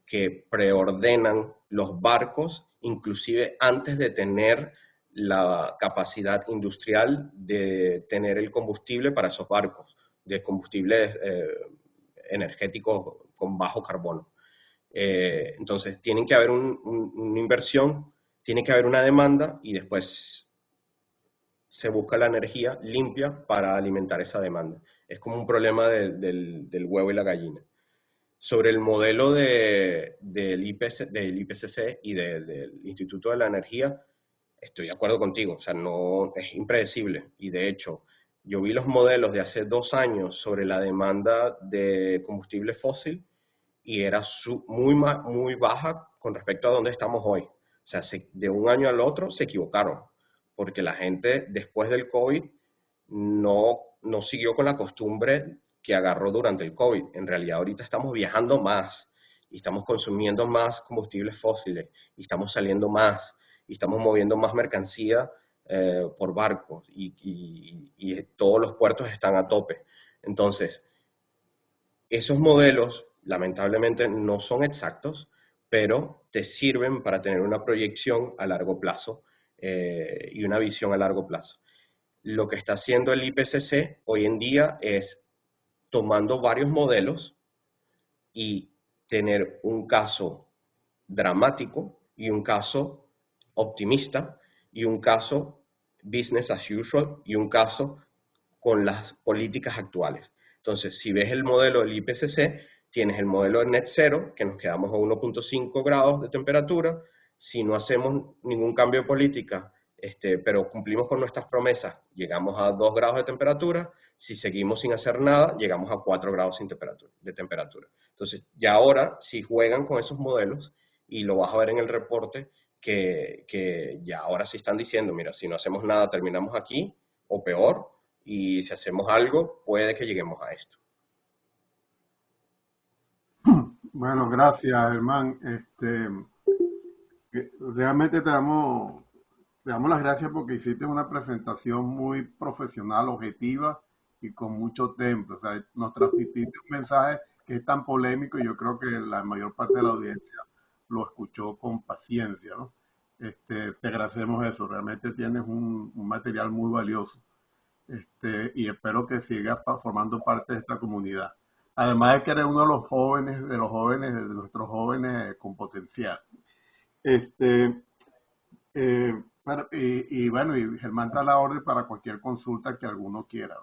que preordenan los barcos inclusive antes de tener la capacidad industrial de tener el combustible para esos barcos, de combustibles energéticos con bajo carbono. Entonces, tiene que haber una inversión, tiene que haber una demanda y después se busca la energía limpia para alimentar esa demanda. Es como un problema del huevo y la gallina. Sobre el modelo del IPCC y del Instituto de la Energía, estoy de acuerdo contigo, o sea, no es impredecible. Y de hecho, yo vi los modelos de hace 2 años sobre la demanda de combustible fósil y era muy baja con respecto a donde estamos hoy. O sea, de un año al otro se equivocaron, porque la gente después del COVID no siguió con la costumbre que agarró durante el COVID. En realidad ahorita estamos viajando más y estamos consumiendo más combustibles fósiles y estamos saliendo más y estamos moviendo más mercancía por barcos y todos los puertos están a tope. Entonces, esos modelos lamentablemente no son exactos, pero te sirven para tener una proyección a largo plazo y una visión a largo plazo. Lo que está haciendo el IPCC hoy en día es tomando varios modelos y tener un caso dramático y un caso optimista y un caso business as usual y un caso con las políticas actuales. Entonces, si ves el modelo del IPCC, tienes el modelo de net zero, que nos quedamos a 1.5 grados de temperatura. Si no hacemos ningún cambio de política, pero cumplimos con nuestras promesas, llegamos a 2 grados de temperatura. Si seguimos sin hacer nada, llegamos a 4 grados de temperatura. Entonces, ya ahora, si juegan con esos modelos, y lo vas a ver en el reporte, que ya ahora sí están diciendo, mira, si no hacemos nada, terminamos aquí, o peor, y si hacemos algo, puede que lleguemos a esto. Bueno, gracias, Germán. Realmente te damos las gracias porque hiciste una presentación muy profesional, objetiva y con mucho temple. O sea, nos transmitiste un mensaje que es tan polémico y yo creo que la mayor parte de la audiencia lo escuchó con paciencia, ¿no? Te agradecemos eso. Realmente tienes un material muy valioso. Y espero que sigas formando parte de esta comunidad. Además de que eres uno de los jóvenes, de nuestros jóvenes con potencial. Bueno, y Germán está a la orden para cualquier consulta que alguno quiera.